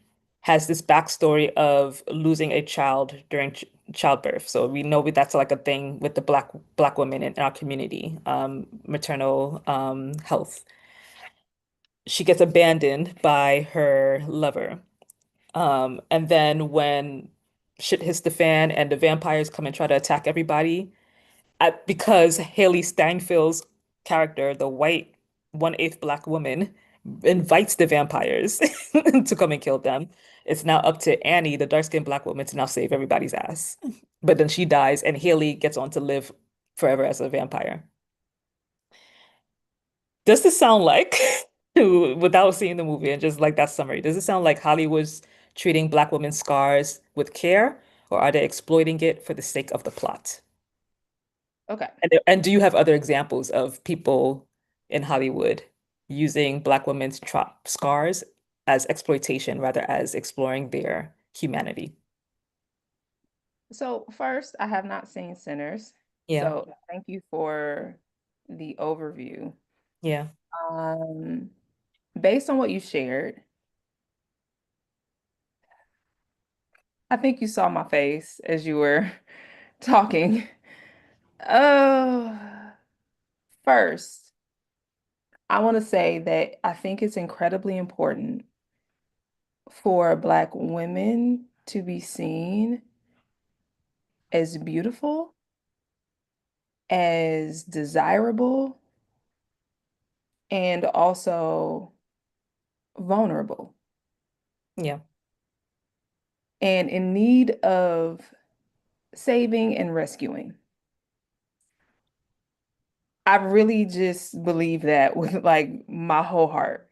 has this backstory of losing a child during ch childbirth. So we know that's like a thing with the Black women in our community, maternal health. She gets abandoned by her lover. And then when shit hits the fan and the vampires come and try to attack everybody, because Haley Steinfeld's character, the white 1/8 black woman, invites the vampires to come and kill them. It's now up to Annie, the dark-skinned black woman, to now save everybody's ass. But then she dies, and Haley gets on to live forever as a vampire. Does this sound like, without seeing the movie and just like that summary, does it sound like Hollywood's treating black women's scars with care, or are they exploiting it for the sake of the plot? Okay. And do you have other examples of people in Hollywood using black women's scars as exploitation rather as exploring their humanity? So first, I have not seen Sinners. Yeah, So thank you for the overview. yeah. Um, Based on what you shared, I think you saw my face as you were talking. Uh, First, I want to say that I think it's incredibly important for Black women to be seen as beautiful, as desirable, and also vulnerable Yeah. and in need of saving and rescuing. I really just believe that with like my whole heart.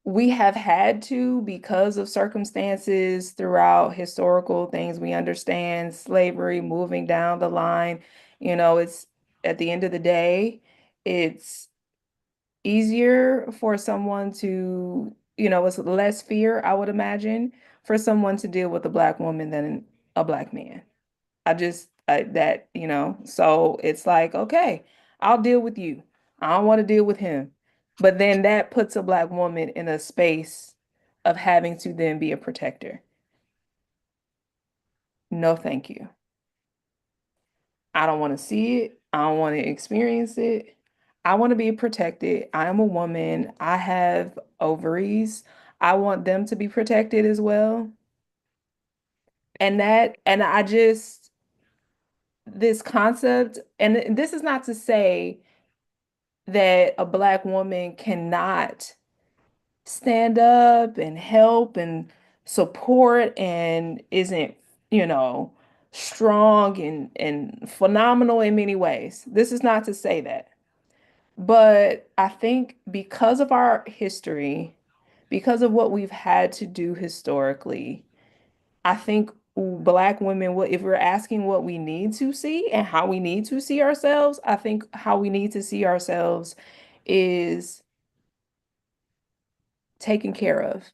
We have had to because of circumstances throughout historical things. We understand slavery moving down the line. It's at the end of the day, it's easier for someone to, it's less fear, I would imagine, for someone to deal with a Black woman than a Black man. So it's like, okay, I'll deal with you. I don't want to deal with him. But then that puts a Black woman in a space of having to then be a protector. No, thank you. I don't want to see it. I don't want to experience it. I want to be protected. I am a woman. I have ovaries. I want them to be protected as well. And I just, this concept, and this is not to say that a Black woman cannot stand up and help and support and isn't, you know, strong and phenomenal in many ways. This is not to say that. But I think because of our history, because of what we've had to do historically, I think Black women, if we're asking what we need to see and how we need to see ourselves, I think how we need to see ourselves is taken care of.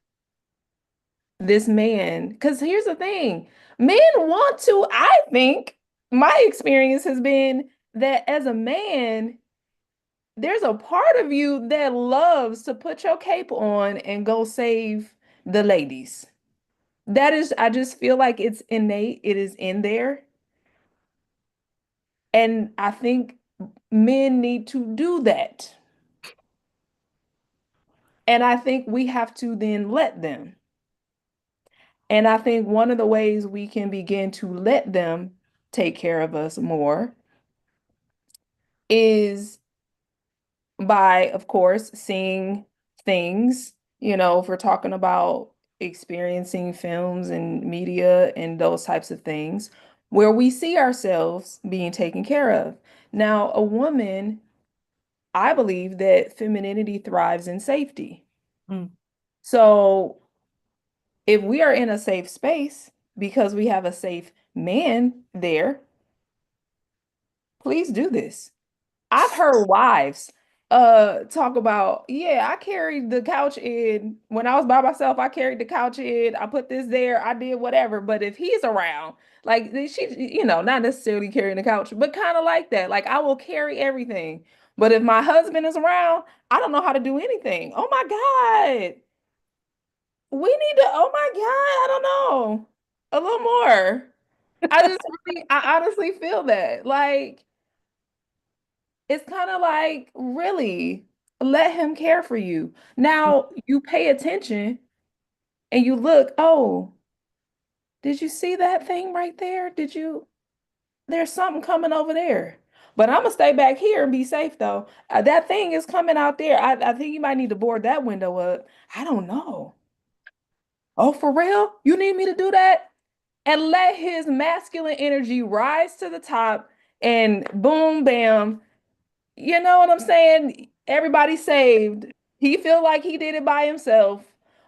This man, because here's the thing, men want to, I think my experience has been that as a man, there's a part of you that loves to put your cape on and go save the ladies. That is, I just feel like it's innate, it is in there. And I think men need to do that. And I think we have to then let them. And I think one of the ways we can begin to let them take care of us more is by, of course, seeing things, if we're talking about experiencing films and media and those types of things, where we see ourselves being taken care of. Now, a woman, I believe that femininity thrives in safety. Mm. So if we are in a safe space because we have a safe man there, please do this. I've heard wives talk about, yeah, I carried the couch in when I was by myself, I carried the couch in, I put this there, I did whatever. But if he's around, like she, not necessarily carrying the couch, but kind of like that. Like I will carry everything. But if my husband is around, I don't know how to do anything. Oh my God. We need to, oh my God, I don't know. A little more. I honestly feel that. Like, it's kind of like, really, let him care for you. Now, you pay attention and you look, oh, did you see that thing right there? There's something coming over there. But I'm gonna stay back here and be safe though. That thing is coming out there. I think you might need to board that window up. I don't know. Oh, for real? You need me to do that? And let his masculine energy rise to the top and boom, bam. You know what I'm saying? Everybody saved. He feel like he did it by himself,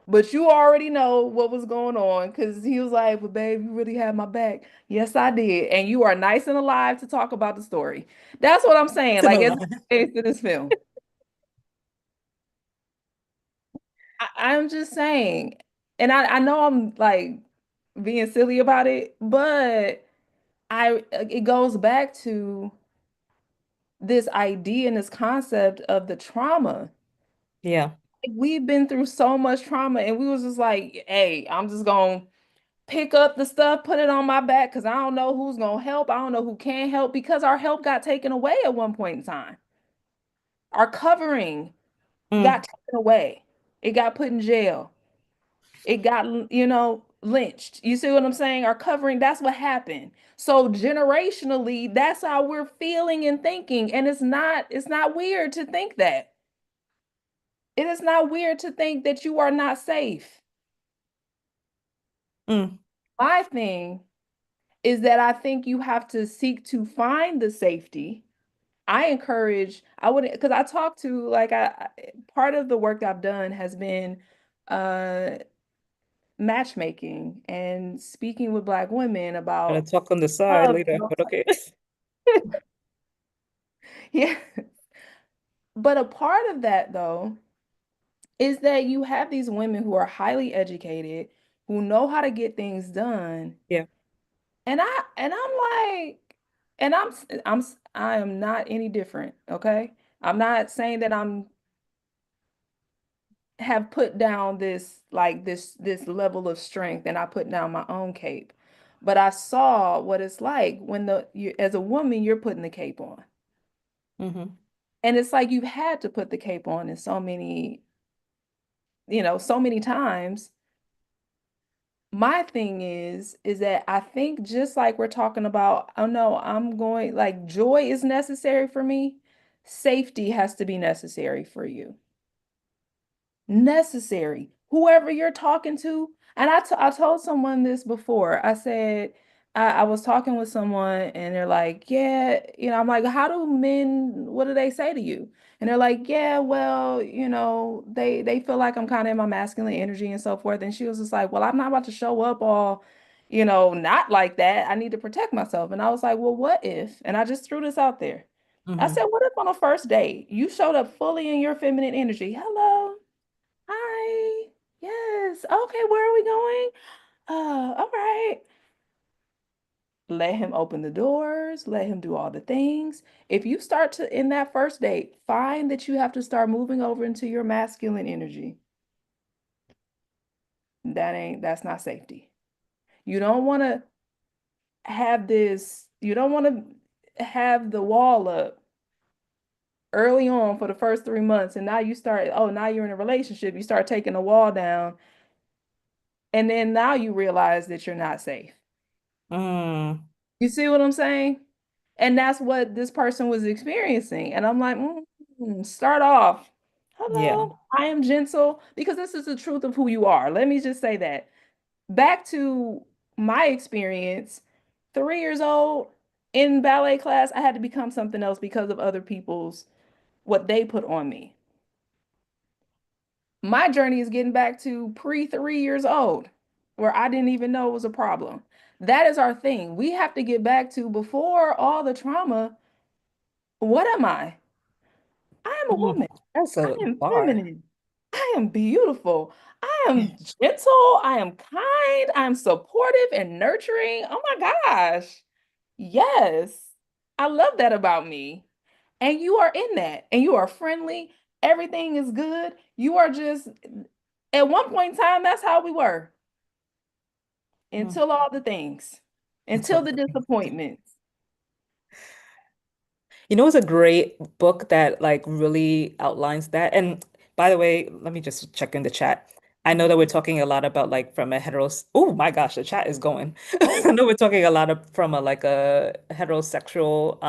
but you already know what was going on because he was like, "Well, babe, you really had my back." Yes, I did. And you are nice and alive to talk about the story. That's what I'm saying. To the Like as it line. relates to this film. I'm just saying, and I know I'm like being silly about it, but it goes back to this idea and this concept of the trauma. Yeah. We've been through so much trauma, and we was just like, hey, I'm just gonna pick up the stuff, put it on my back, because I don't know who's gonna help. I don't know who can help because our help got taken away at one point in time. Our covering Mm, got taken away. It got put in jail. It got, lynched. You see what I'm saying? Our covering, that's what happened. So generationally, that's how we're feeling and thinking. And it's not weird to think that. It is not weird to think that you are not safe. mm. My thing is that I think you have to seek to find the safety. I wouldn't, because I talk to, like, part of the work I've done has been uh matchmaking and speaking with Black women Gonna about talk on the side love later, but okay. yeah. But a part of that though is that you have these women who are highly educated, who know how to get things done. Yeah. And I'm like, and I am not any different, okay? I'm not saying that I'm have put down this level of strength and I put down my own cape. But I saw what it's like when you as a woman you're putting the cape on. Hmm. And it's like you've had to put the cape on in so many times. My thing is that I think just like we're talking about, oh no, I'm going like joy is necessary for me. Safety has to be necessary for you. Necessary. Whoever you're talking to. And I told someone this before. I said, I was talking with someone and they're like, yeah, I'm like, how do men, what do they say to you? And they're like, yeah, well, they feel like I'm kind of in my masculine energy and so forth. And she was just like, well, I'm not about to show up all, not like that. I need to protect myself. And I was like, well, what if? And I just threw this out there. I Hmm. said, what if on a first date you showed up fully in your feminine energy? Hello. Hi. Yes. Okay, where are we going? All right. Let him open the doors, let him do all the things. If you start to in that first date, find that you have to start moving over into your masculine energy. That's not safety. You don't want to you don't want to have the wall up early on for the first 3 months, and now you're in a relationship, you start taking the wall down, and then now you realize that you're not safe. Mm. You see what I'm saying? And that's what this person was experiencing. And I'm like, start off. Yeah. Hello, I am gentle because this is the truth of who you are. Let me just say that. Back to my experience, 3 years old in ballet class, I had to become something else because of other people's what they put on me. My journey is getting back to pre 3 years old, where I didn't even know it was a problem. That is our thing. We have to get back to before all the trauma. What am I? I am a Mm. woman. That's I a am bar. feminine. I am beautiful. I am gentle. I am kind. I'm supportive and nurturing. Oh my gosh. Yes. I love that about me. And you are in that. And you are friendly. Everything is good. You are just, at one point in time, that's how we were Mm. until all the things, Until until the disappointments. it's a great book that like really outlines that. And by the way, let me just check in the chat. I know that we're talking a lot about like from a oh my gosh, the chat is going. I Oh, know we're talking a lot from a like a heterosexual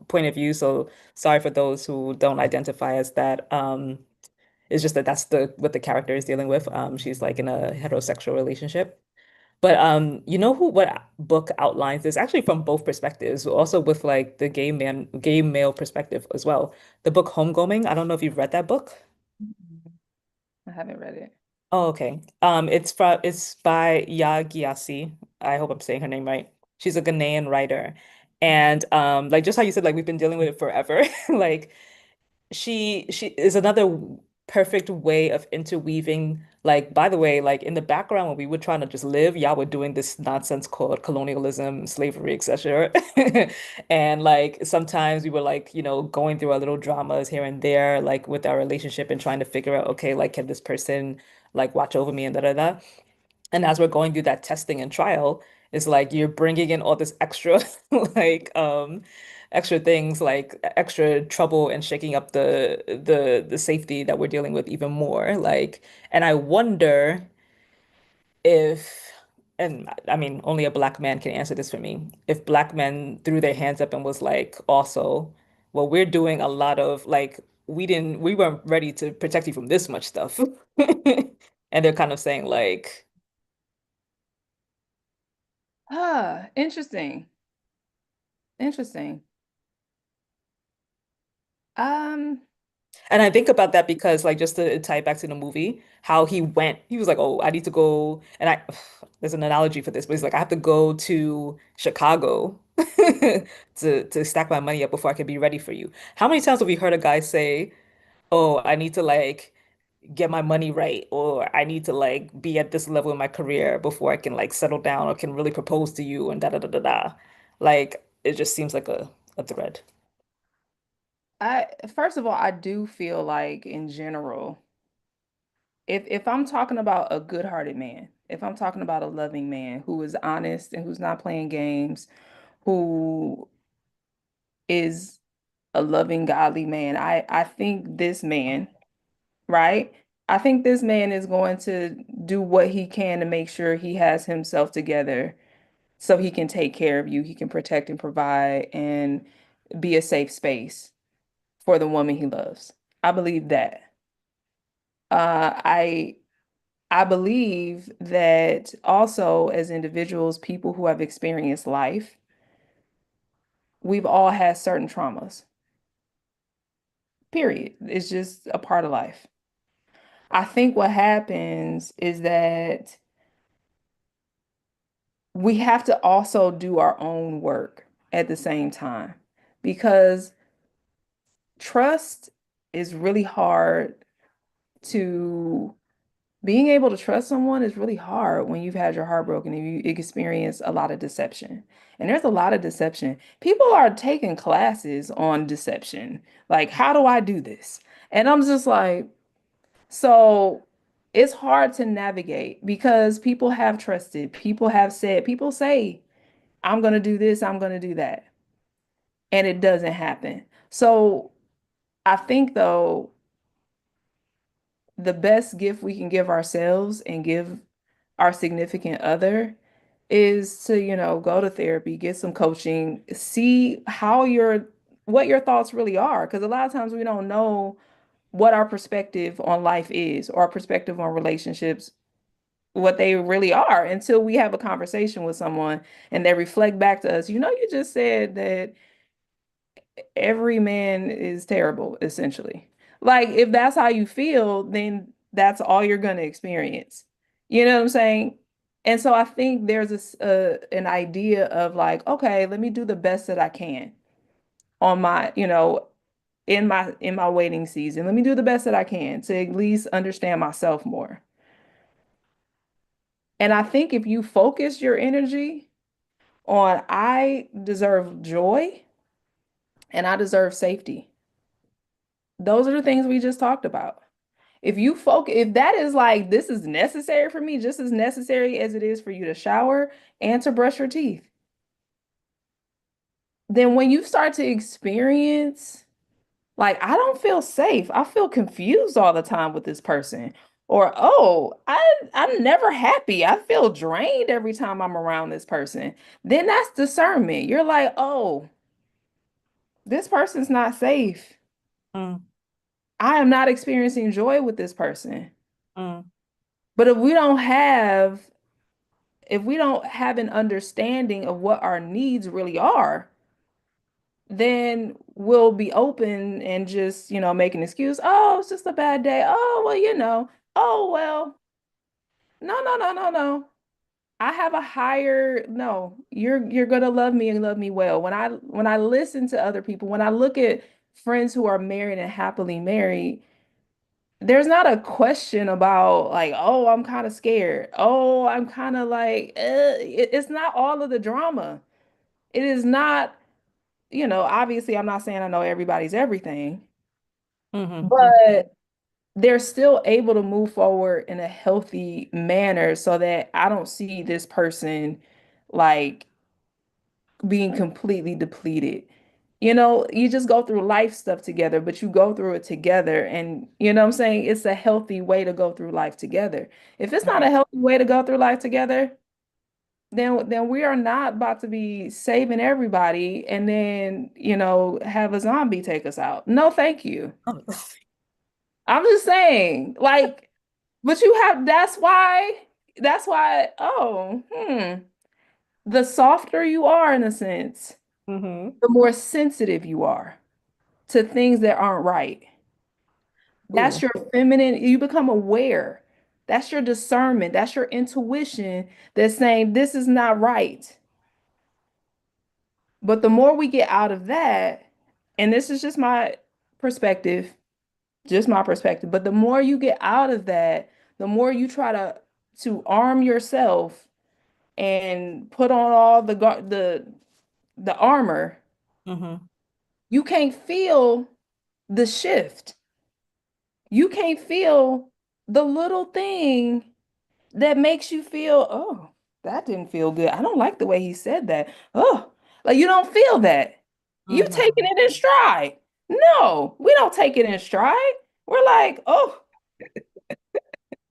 point of view. So sorry for those who don't identify as that. It's just that that's the what the character is dealing with. She's like in a heterosexual relationship. But you know who what book outlines this actually from both perspectives, also with like the gay male perspective as well. The book Homecoming. I don't know if you've read that book. Mhm. I haven't read it. Oh, okay. It's by Ya Gyasi. I hope I'm saying her name right. She's a Ghanaian writer. And like just how you said, like we've been dealing with it forever. Like she is another perfect way of interweaving. Like, by the way, like in the background when we were trying to just live, y'all were doing this nonsense called colonialism, slavery, etc. And like sometimes we were like, going through our little dramas here and there, like with our relationship and trying to figure out, okay, like can this person like watch over me and da da da. And as we're going through that testing and trial, it's like you're bringing in all this extra like extra things like extra trouble and shaking up the safety that we're dealing with even more. Like, and I wonder if, and I mean, only a black man can answer this for me. If black men threw their hands up and was like, also, well, we're doing a lot of like, we weren't ready to protect you from this much stuff. And they're kind of saying like, Ah, interesting. Interesting. Um, and I think about that because, like, just to tie it back to the movie, how he was like, "Oh, I need to go," and there's an analogy for this, but he's like, "I have to go to Chicago to stack my money up before I can be ready for you." How many times have we heard a guy say, "Oh, I need to like get my money right," or "I need to like be at this level in my career before I can like settle down or can really propose to you," and da da da da da. Like, it just seems like a thread. first of all, I do feel like in general, if I'm talking about a good-hearted man, if I'm talking about a loving man who is honest and who's not playing games, who is a loving, godly man, I think this man, right? I think this man is going to do what he can to make sure he has himself together so he can take care of you, he can protect and provide and be a safe space for the woman he loves. I believe that. Uh, I I believe that also as individuals, people who have experienced life, we've all had certain traumas. Period. It's just a part of life. I think what happens is that we have to also do our own work at the same time because trust is really hard to being able to trust someone is really hard when you've had your heart broken and you experience a lot of deception. And there's a lot of deception. People are taking classes on deception. Like, how do I do this? And I'm just like, so it's hard to navigate because people have trusted, people have said, people say, I'm going to do this, I'm going to do that. And it doesn't happen. So I think, though, the best gift we can give ourselves and give our significant other is to, go to therapy, get some coaching, see what your thoughts really are. Because a lot of times we don't know what our perspective on life is or our perspective on relationships, what they really are until we have a conversation with someone and they reflect back to us. You just said that every man is terrible, essentially. Like, if that's how you feel, then that's all you're going to experience. You know what I'm saying? And so I think there's an idea of like, okay, let me do the best that I can on my, in my waiting season. Let me do the best that I can to at least understand myself more. And I think if you focus your energy on I deserve joy and I deserve safety, those are the things we just talked about. If that is like, this is necessary for me, just as necessary as it is for you to shower and to brush your teeth, then when you start to experience, like, I don't feel safe, I feel confused all the time with this person, or, oh, I'm never happy, I feel drained every time I'm around this person, then that's discernment. You're like, oh, This person's not safe. Mm, I am not experiencing joy with this person. mm, But if we don't have an understanding of what our needs really are, then we'll be open and just, make an excuse. Oh, it's just a bad day. Oh, well, Oh, well. No, no, no, no, no. I have a higher no. You're gonna love me and love me well. When I listen to other people, when I look at friends who are married and happily married, there's not a question about like, oh, I'm kind of scared. Oh, I'm kind of like, it's not all of the drama. It is not, obviously I'm not saying I know everybody's everything, mhm, mhm, but they're still able to move forward in a healthy manner so that I don't see this person like being completely depleted. You just go through life stuff together, but you go through it together. And you know what I'm saying? It's a healthy way to go through life together. If it's not mhm. a healthy way to go through life together, then we are not about to be saving everybody and then, have a zombie take us out. No, thank you. Oh, I'm just saying, like, but the softer you are in a sense, mhm. the more sensitive you are to things that aren't right. That's Ooh. your feminine, you become aware. That's your discernment. That's your intuition that's saying this is not right. But the more we get out of that, and this is just my perspective, but the more you get out of that, the more you try to arm yourself and put on all the armor, Mhm, you can't feel the shift. You can't feel the little thing that makes you feel, oh, that didn't feel good. I don't like the way he said that. Oh, like you don't feel that. You taking mhm. it in stride. No, we don't take it in stride. We're like, oh,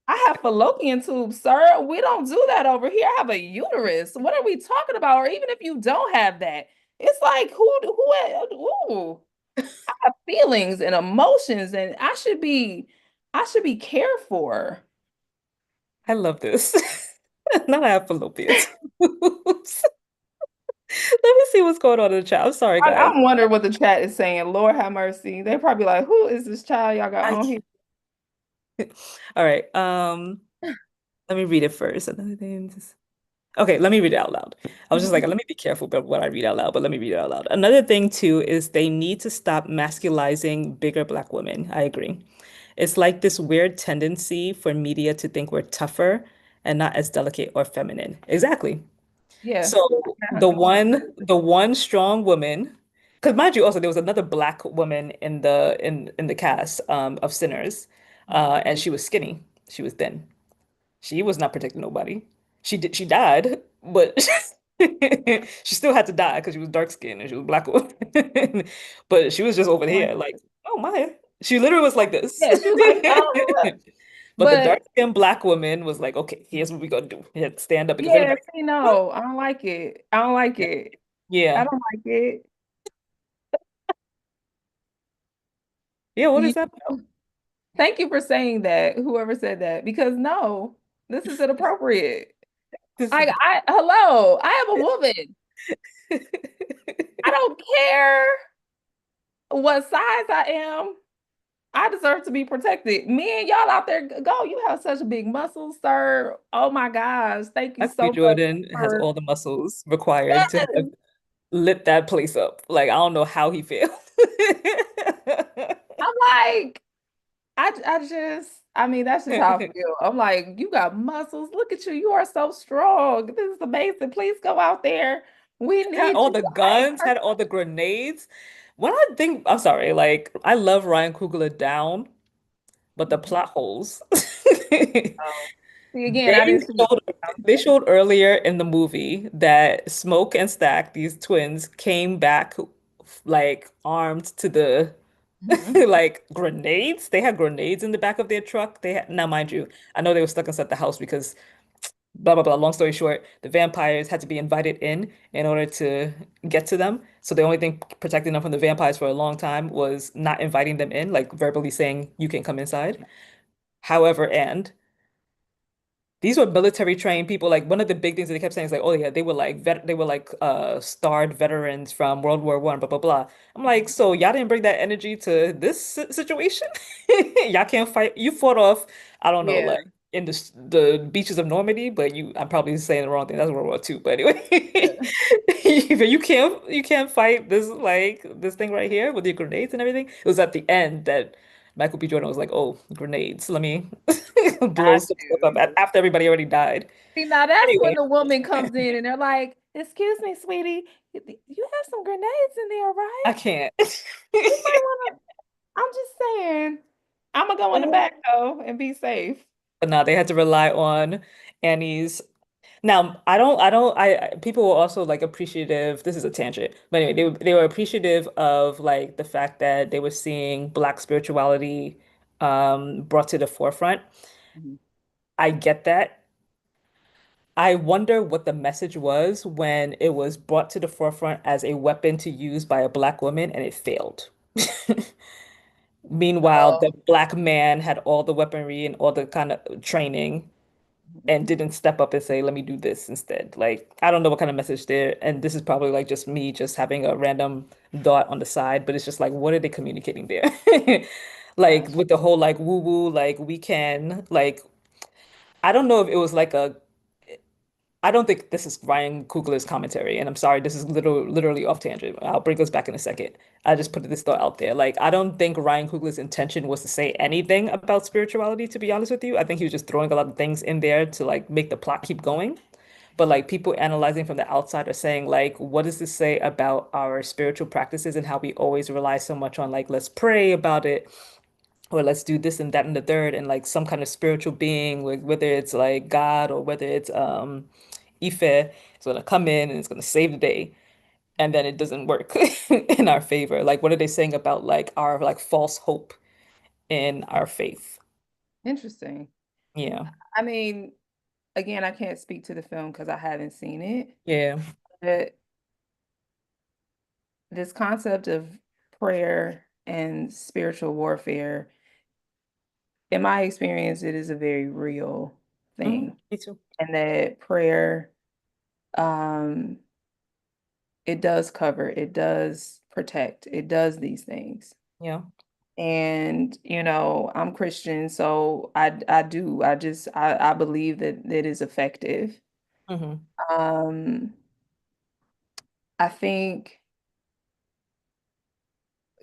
I have fallopian tubes, sir. We don't do that over here. I have a uterus. What are we talking about? Or even if you don't have that, it's like ooh, I have feelings and emotions, and I should be cared for. I love this. Now I have fallopian tubes. Let me see what's going on in the chat. I'm sorry, guys. I'm wondering what the chat is saying. Lord have mercy. They probably like, who is this child y'all got I on here? can't. All right. Let me read it first. Okay, let me read it out loud. I was just like, let me be careful about what I read out loud, but let me read it out loud. Another thing too is they need to stop masculizing bigger Black women. I agree. It's like this weird tendency for media to think we're tougher and not as delicate or feminine. Exactly. Yeah, So the 100%. one strong woman, because mind you, also there was another Black woman in the cast of Sinners, and she was skinny. She was thin. She was not protecting nobody. She died, but she still had to die because she was dark skinned and she was Black woman. But she was just over here, like, oh my. She literally was like this. Yeah, she was like, oh, But the but dark-skinned Black woman was like, okay, here's what we gonna do. You have to stand up because yeah, anybody, see, what? no, I don't like it. I don't like Yeah. it. I Yeah. don't like it. Yeah, what You, is that about? thank you for saying that, whoever said that, because no, this is inappropriate. This is Hello, I am a woman. I don't care what size I am. I deserve to be protected. Me and y'all out there, go. You have such big muscles, sir. Oh my gosh. Thank you Michael B. so much Jordan has for all the muscles required to yes. have lit that place up. Like, I don't know how he failed. I'm like, I mean, that's just how I feel. I'm like, you got muscles. Look at you. You are so strong. This is amazing. Please go out there. We Had need all you. the guns, had all the grenades. When I think, I'm sorry, like, I love Ryan Coogler down, but the Mhm. plot holes. Oh. See, again, They I didn't see showed they showed earlier in the movie that Smoke and Stack, these twins, came back like armed to the it. like grenades. They had grenades in the back of their truck. They had now, mind you, I know they were stuck inside the house because blah blah blah. Long story short, the vampires had to be invited in order to get to them. So the only thing protecting them from the vampires for a long time was not inviting them in, like verbally saying you can come inside. However, and these were military trained people. Like one of the big things that they kept saying is like, oh yeah, they were like starred veterans from World War One, blah blah blah. I'm like, so y'all didn't bring that energy to this situation? Y'all can't fight. You fought off, I don't know, Yeah. like in the beaches of Normandy, but I'm probably saying the wrong thing. That's World War Two. But anyway, Yeah. but you can't fight this like this thing right here with your grenades and everything. It was at the end that Michael B. Jordan was like, oh, grenades. Let me blow Got some stuff up you. after everybody already died. See, now that's when Anyway, the woman comes in and they're like, "Excuse me, sweetie, you have some grenades in there, I right? can't. You might want to." I'm just saying, I'm gonna go in the back though and be safe. But no, they had to rely on Annie's. Now, people were also like appreciative. This is a tangent, but anyway, they were appreciative of like the fact that they were seeing Black spirituality brought to the forefront. Mhm. I get that. I wonder what the message was when it was brought to the forefront as a weapon to use by a Black woman and it failed. Meanwhile, Oh, the Black man had all the weaponry and all the kind of training and didn't step up and say, let me do this instead. Like, I don't know what kind of message there. And this is probably like just me just having a random thought on the side, but it's just like, what are they communicating there? Like gosh. with the whole like woo woo, like we can, like, I don't know if it was like I don't think this is Ryan Coogler's commentary, and I'm sorry, this is literally off tangent. I'll bring us back in a second. I just put this thought out there. Like, I don't think Ryan Coogler's intention was to say anything about spirituality, to be honest with you. I think he was just throwing a lot of things in there to like make the plot keep going. But like people analyzing from the outside are saying, like, what does this say about our spiritual practices and how we always rely so much on like, let's pray about it or let's do this and that and the third and like some kind of spiritual being, like whether it's like God or whether it's Ife is gonna come in and it's gonna save the day, and then it doesn't work in our favor. Like, what are they saying about like our like false hope in our faith? Interesting. Yeah, I mean, again, I can't speak to the film because I haven't seen it. yeah, But this concept of prayer and spiritual warfare, in my experience, it is a very real thing. me too. And that prayer, um, it does cover, it does protect, it does these things. Yeah, And, I'm Christian, so I believe that it is effective. hmm Um, I think,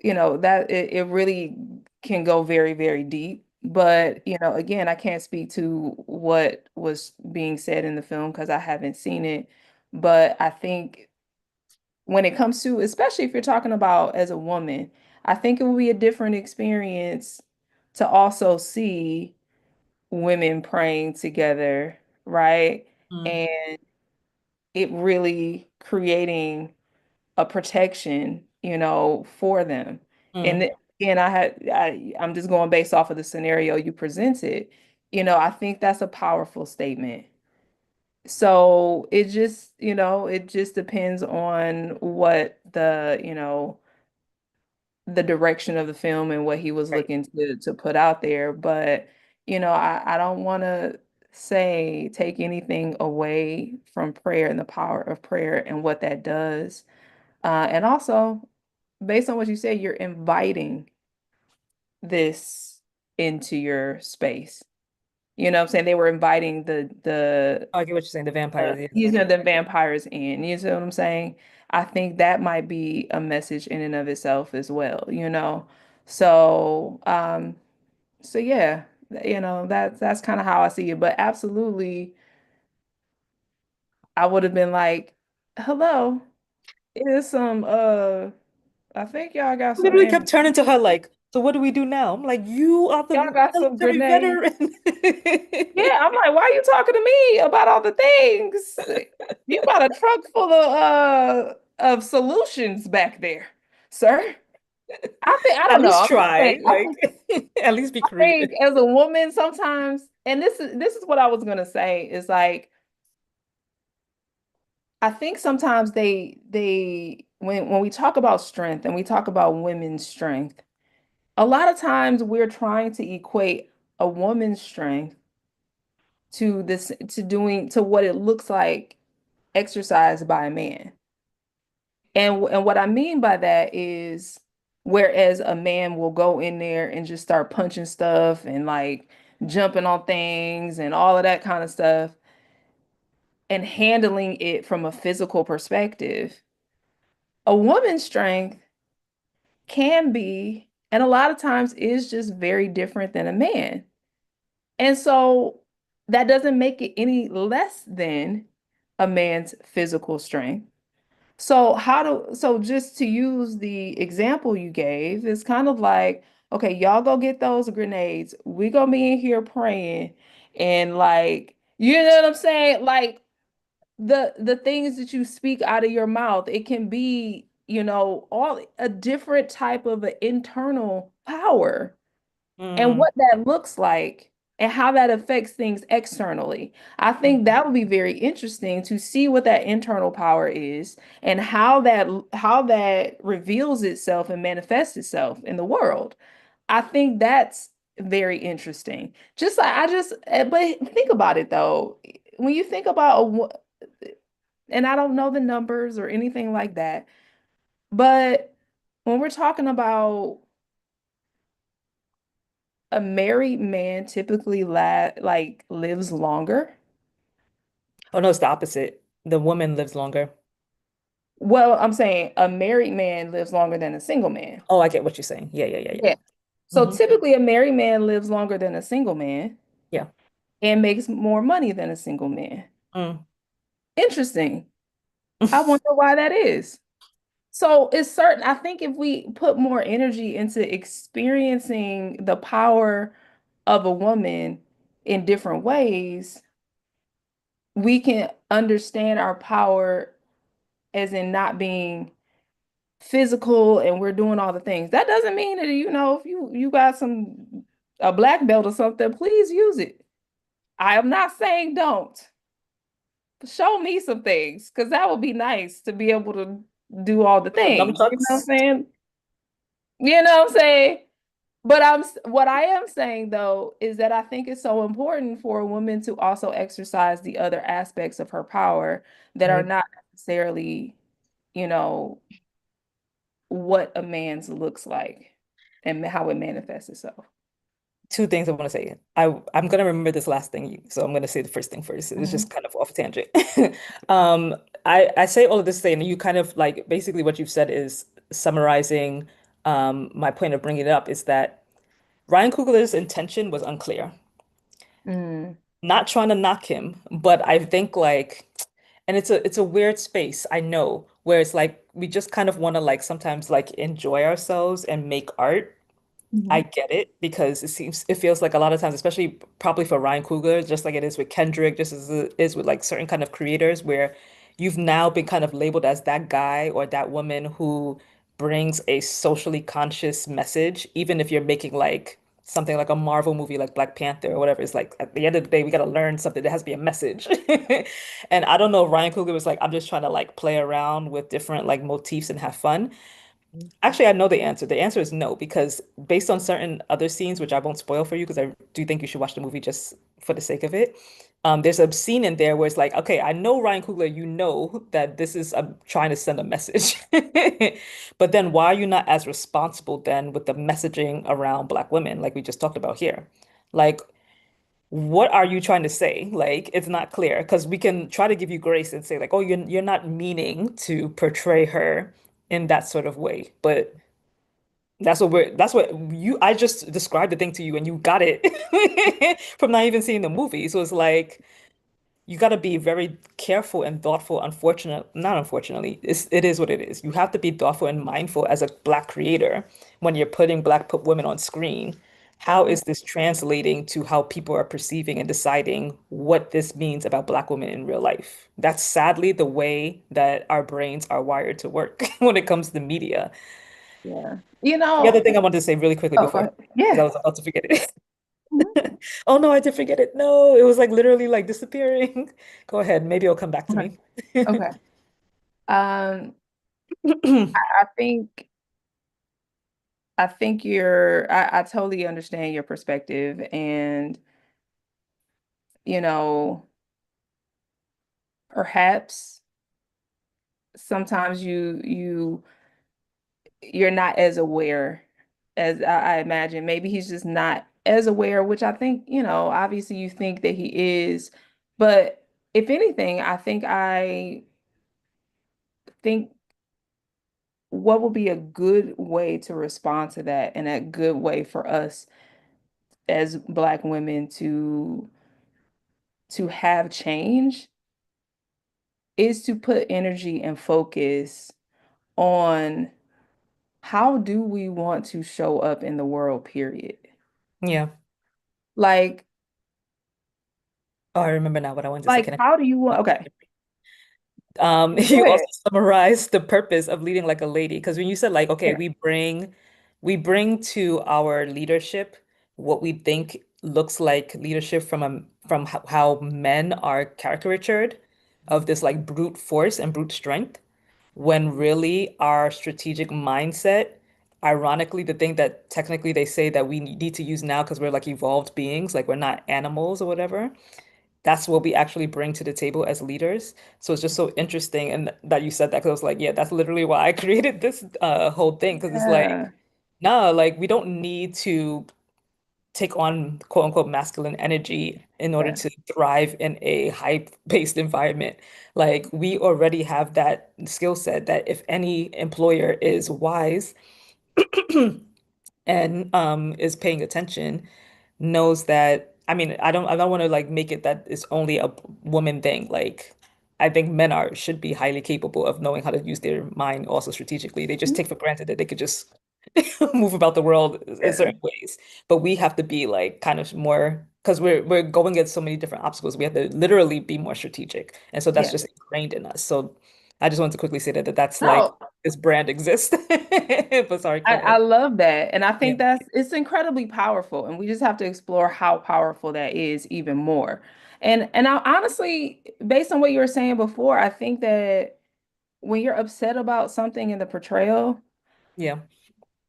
that it really can go very, very deep. But, again, I can't speak to what was being said in the film because I haven't seen it. But I think when it comes to, especially if you're talking about as a woman, I think it will be a different experience to also see women praying together, right? mm And it really creating a protection, for them. And mm again, I'm just going based off of the scenario you presented. I think that's a powerful statement. So it just depends on what the direction of the film and what he was right. looking to put out there. But, I don't want to say take anything away from prayer and the power of prayer and what that does. And also, based on what you said, you're inviting this into your space. You know what I'm saying? They were inviting I get what you're saying. The vampires, yeah. the vampires in. You see what I'm saying? I think that might be a message in and of itself as well. So, so yeah, that's kind of how I see it. But absolutely, I would have been like, "Hello, is some I think y'all got some Literally ammo. kept turning to her like, so what do we do now? I'm like, you are the Y'all got some military grenades." veteran. Yeah, I'm like, why are you talking to me about all the things? You got a truck full of solutions back there, sir. I At don't know. least I'm just try. saying. Like, at least be I creative. think as a woman sometimes, and this is what I was gonna say is like I think sometimes they when we talk about strength and we talk about women's strength, a lot of times we're trying to equate a woman's strength to this to doing to what it looks like exercised by a man. And what I mean by that is whereas a man will go in there and just start punching stuff and like jumping on things and all of that kind of stuff and handling it from a physical perspective, a woman's strength can be, and a lot of times is just very different than a man. And so that doesn't make it any less than a man's physical strength. So just to use the example you gave, it's kind of like, okay, y'all go get those grenades. We gonna be in here praying and like, you know what I'm saying? Like the things that you speak out of your mouth, it can be, all a different type of an internal power and Mm, what that looks like and how that affects things externally. I think that would be very interesting to see what that internal power is and how that reveals itself and manifests itself in the world. I think that's very interesting. Just like but think about it though. When you think about and I don't know the numbers or anything like that, but when we're talking about a married man typically like lives longer. oh no, it's the opposite. The woman lives longer. Well, I'm saying a married man lives longer than a single man. Oh, I get what you're saying. Yeah, yeah, yeah, Yeah. yeah. So Hmm. typically a married man lives longer than a single man Yeah. and makes more money than a single man. Mm. Interesting. I wonder why that is. So it's certain, I think if we put more energy into experiencing the power of a woman in different ways, we can understand our power as in not being physical and we're doing all the things. That doesn't mean that, if you got some a black belt or something, please use it. I am not saying don't. Show me some things because that would be nice to be able to do all the Some things. You know what I'm nunchucks. saying? You know what I'm saying? But what I am saying though is that I think it's so important for a woman to also exercise the other aspects of her power that are Right. not necessarily, you know, what a man's looks like and how it manifests itself. Two things I want to say. I'm gonna remember this last thing, so I'm gonna say the first thing first. It's Mhm. just kind of off tangent. Um, I say all of this thing, and you kind of like basically what you've said is summarizing my point of bringing it up is that Ryan Coogler's intention was unclear. Mm, Not trying to knock him, but I think like, and it's a weird space, I know, where it's like we just kind of want to like sometimes like enjoy ourselves and make art. I mhm. get it because it feels like a lot of times, especially probably for Ryan Coogler, just like it is with Kendrick, just as it is with like certain kind of creators, where you've now been kind of labeled as that guy or that woman who brings a socially conscious message, even if you're making like something like a Marvel movie like Black Panther or whatever. It's like at the end of the day, we got to learn something that has to be a message. And I don't know, Ryan Coogler was like, I'm just trying to like play around with different like motifs and have fun. Actually, I know the answer. The answer is no, because based on certain other scenes, which I won't spoil for you, because I do think you should watch the movie just for the sake of it. There's a scene in there where it's like, okay, I know Ryan Coogler, you know that this is trying to send a message. But then why are you not as responsible then with the messaging around Black women, like we just talked about here? Like, what are you trying to say? Like, it's not clear because we can try to give you grace and say, like, oh, you're not meaning to portray her in that sort of way. But that's what I just described the thing to you and you got it from not even seeing the movie. So it's like you got to be very careful and thoughtful. Not unfortunately, it is what it is. You have to be thoughtful and mindful as a Black creator when you're putting Black women on screen. How is this translating to how people are perceiving and deciding what this means about Black women in real life? That's sadly the way that our brains are wired to work when it comes to media. Yeah. The other thing I wanted to say really quickly Oh, go before, ahead. because I Yeah. was about to forget it. Mhm. Oh no, I did forget it. No, it was like literally like disappearing. Go ahead. Maybe it'll come back to Okay. me. Okay. Um, I think I totally understand your perspective and you know, perhaps sometimes you're not as aware as I imagine. Maybe he's just not as aware, which I think, obviously you think that he is. But if anything, I think what would be a good way to respond to that and a good way for us as Black women to have change is to put energy and focus on how do we want to show up in the world, period. Yeah. Like, Oh, I remember now what I wanted to say. like Can I? how do you want, okay, go You also ahead. summarized the purpose of leading like a lady because when you said like, okay, Yeah. we bring to our leadership what we think looks like leadership from how men are caricatured of this like brute force and brute strength, when really our strategic mindset, ironically, the thing that technically they say that we need to use now because we're like evolved beings, like we're not animals or whatever, that's what we actually bring to the table as leaders. So it's just so interesting and that you said that because I was like, yeah, that's literally why I created this whole thing because it's like, Yeah. no, like we don't need to take on quote unquote masculine energy in order Yeah. to thrive in a hype-based environment. Like we already have that skill set that if any employer is wise and is paying attention, knows that I don't want to like make it that it's only a woman thing. Like I think men are should be highly capable of knowing how to use their mind also strategically. They just take for granted that they could just move about the world in Yeah. certain ways. But we have to be like kind of more because we're going against so many different obstacles. We have to literally be more strategic. And so that's Yeah. just ingrained in us. So I just wanted to quickly say that's like No, this brand exists. But sorry, go I ahead. love that. And I Yeah. think it's incredibly powerful. And we just have to explore how powerful that is even more. And I honestly, based on what you were saying before, I think that when you're upset about something in the portrayal, Yeah.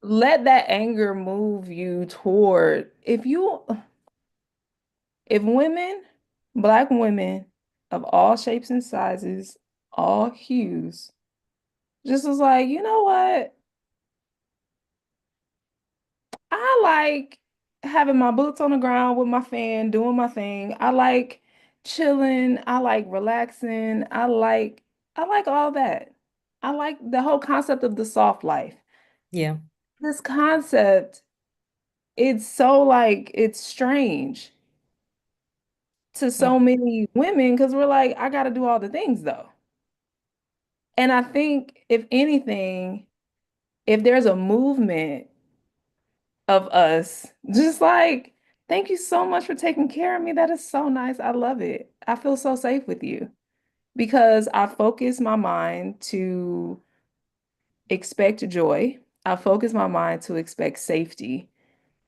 let that anger move you toward if women, Black women of all shapes and sizes, all hues, just was like, you know what? I like having my boots on the ground with my fan, doing my thing. I like chilling. I like relaxing. I like all that. I like the whole concept of the soft life. Yeah. This concept, it's so like it's strange to Yeah. so many women because we're like, I got to do all the things though. And I think if anything, if there's a movement of us, just like, thank you so much for taking care of me. That is so nice. I love it. I feel so safe with you because I focus my mind to expect joy. I focus my mind to expect safety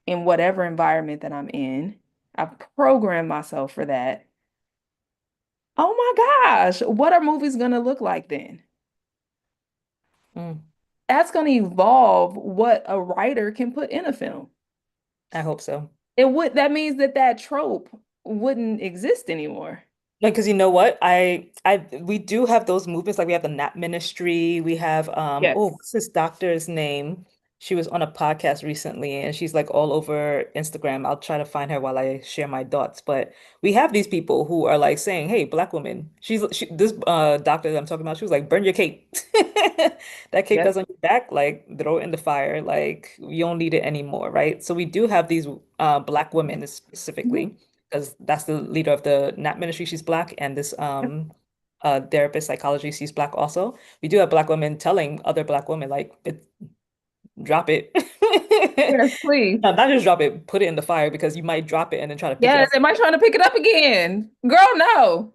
in whatever environment that I'm in. I program myself for that. Oh my gosh, what are movies going to look like then? Mm, That's going to evolve what a writer can put in a film. I hope so. That means that trope wouldn't exist anymore. Like, because you know what? We do have those movements. Like we have the Nap Ministry. We have Yes. what's this doctor's name? She was on a podcast recently and she's like all over Instagram. I'll try to find her while I share my thoughts. But we have these people who are like saying, hey, Black woman. This doctor that I'm talking about, she was like, burn your cape. That cape Yep. that's on your back, like throw it in the fire. Like you don't need it anymore, right? So we do have these Black women Mhm. specifically because that's the leader of the Nap Ministry. She's Black, and this Yep. therapist psychology, she's Black also. We do have Black women telling other Black women like, drop it. Yes, please. No, not just drop it, put it in the fire because you might drop it and then try to pick it Yes. up. Am I trying to pick it up again? Girl, no.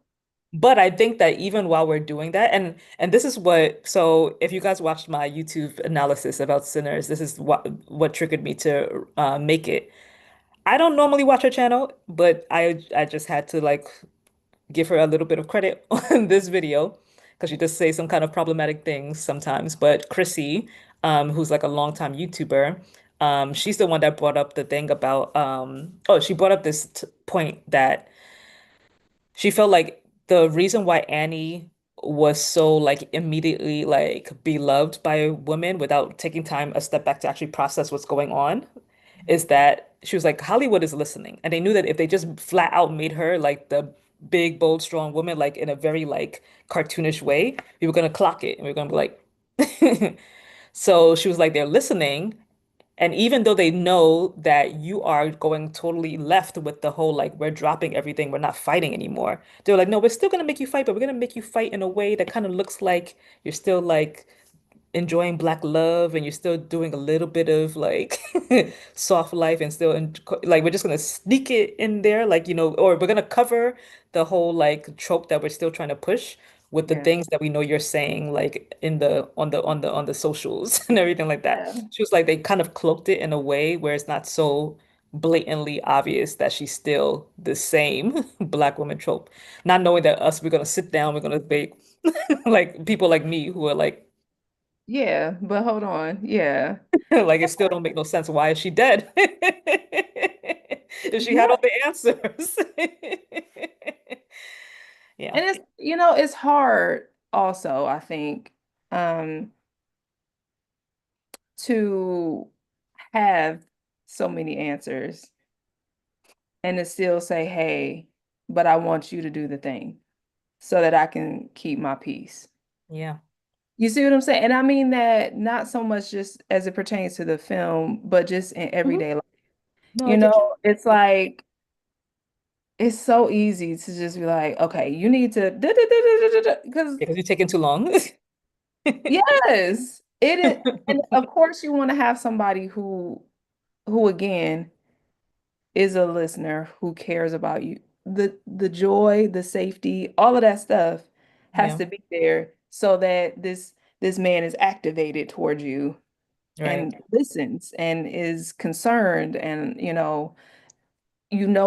But I think that even while we're doing that, and this is what, so if you guys watched my YouTube analysis about Sinners, this is what triggered me to make it. I don't normally watch her channel, but I just had to like give her a little bit of credit on this video because she does say some kind of problematic things sometimes. But Chrissy, who's like a longtime YouTuber, she's the one that brought up the thing about oh, she brought up this t point that she felt like the reason why Annie was so like immediately like beloved by women without taking time a step back to actually process what's going on is that she was like Hollywood is listening, and they knew that if they just flat out made her like the big bold strong woman like in a very like cartoonish way, we were gonna clock it and we were gonna be like so she was like they're listening, and even though they know that you are going totally left with the whole like we're dropping everything, we're not fighting anymore. They're like, no, we're still gonna make you fight, but we're gonna make you fight in a way that kind of looks like you're still like enjoying black love and you're still doing a little bit of like soft life and still like we're just gonna sneak it in there like or we're gonna cover the whole like trope that we're still trying to push with the Yeah. things that we know you're saying like in the on the socials and everything like that. Yeah. She was like they kind of cloaked it in a way where it's not so blatantly obvious that she's still the same black woman trope, not knowing that us we're gonna sit down, we're gonna be like people like me who are like Yeah, but hold on. Yeah. like it still don't make no sense. Why is she dead? If she had Yeah. all the answers. Yeah. And it's, it's hard also, I think, um, to have so many answers and to still say, hey, but I want you to do the thing so that I can keep my peace. Yeah. You see what I'm saying? And I mean that not so much just as it pertains to the film, but just in Mhm. everyday life. No, I get you. It's like it's so easy to just be like, okay, you need to because Because you're taking too long. yes, it is. And of course you want to have somebody who again is a listener who cares about you. The joy, the safety, all of that stuff has Yeah. to be there so that this man is activated towards you Right. and listens and is concerned and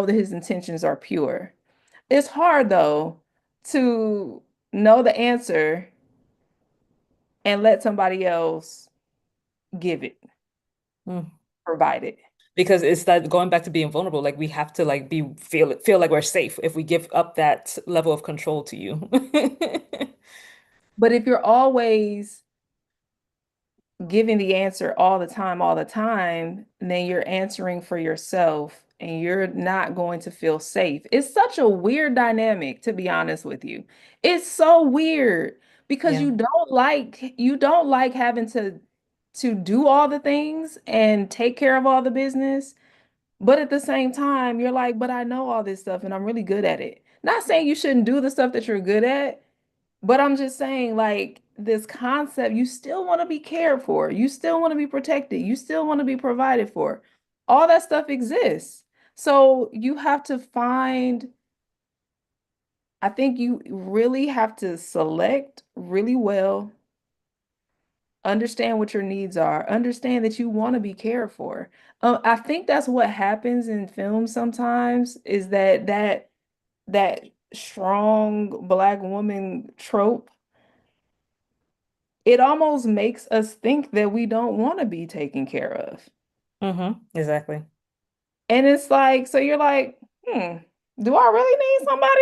that his intentions are pure. It's hard though to know the answer and let somebody else give it, Mm. provide it. Because it's that going back to being vulnerable, like we have to like be feel like we're safe if we give up that level of control to you. But if you're always giving the answer all the time, then you're answering for yourself and you're not going to feel safe. It's such a weird dynamic, to be honest with you. It's so weird because Yeah. you don't like having to do all the things and take care of all the business, but at the same time, you're like, but I know all this stuff and I'm really good at it. Not saying you shouldn't do the stuff that you're good at, but I'm just saying, like, this concept, you still want to be cared for. You still want to be protected. You still want to be provided for. All that stuff exists. So you have to I think you really have to select really well, understand what your needs are, understand that you want to be cared for. I think that's what happens in films sometimes is that strong Black woman trope, it almost makes us think that we don't want to be taken care of. Exactly. And it's like, so you're like, do I really need somebody?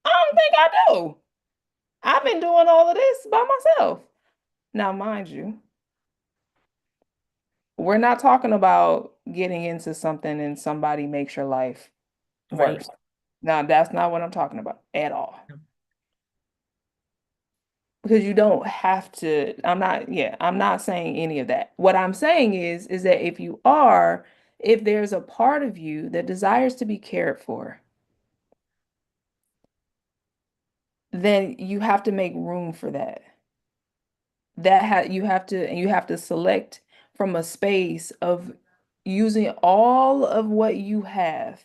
I don't think I do. I've been doing all of this by myself. Now, mind you, we're not talking about getting into something and somebody makes your life Right. worse. Now, that's not what I'm talking about at all. Because you don't have to, I'm not saying any of that. What I'm saying is that if there's a part of you that desires to be cared for, then you have to make room for that. You have to select from a space of using all of what you have,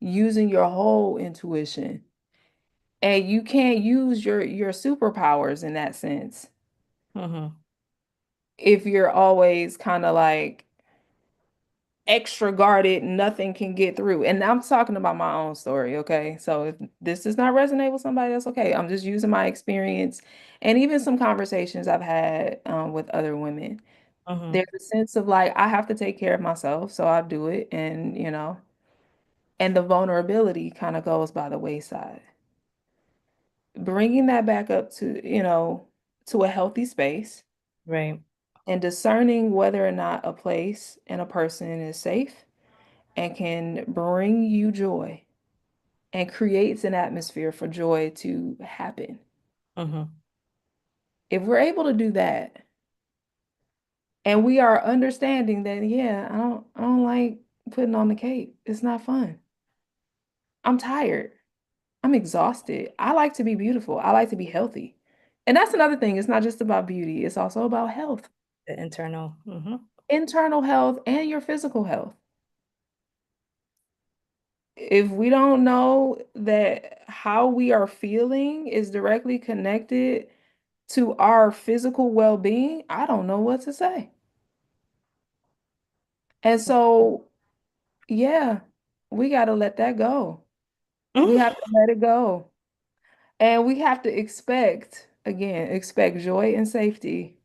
using your whole intuition. And you can't use your superpowers in that sense hmm if you're always kind of like extra guarded, nothing can get through. And I'm talking about my own story, okay? So if this does not resonate with somebody, that's okay. I'm just using my experience and even some conversations I've had with other women. Hmm. There's a sense of like, I have to take care of myself, so I do it. And the vulnerability kind of goes by the wayside. Bringing that back up to a healthy space Right. and discerning whether or not a place and a person is safe and can bring you joy and creates an atmosphere for joy to happen. Hmm. If we're able to do that and we are understanding that, yeah, I don't like putting on the cape. It's not fun. I'm tired. I'm exhausted. I like to be beautiful. I like to be healthy. And that's another thing. It's not just about beauty, it's also about health, The internal. Hmm. internal health and your physical health. If we don't know that how we are feeling is directly connected to our physical well-being, I don't know what to say. And so, yeah, we got to let that go. We have to let it go. And we have to expect joy and safety.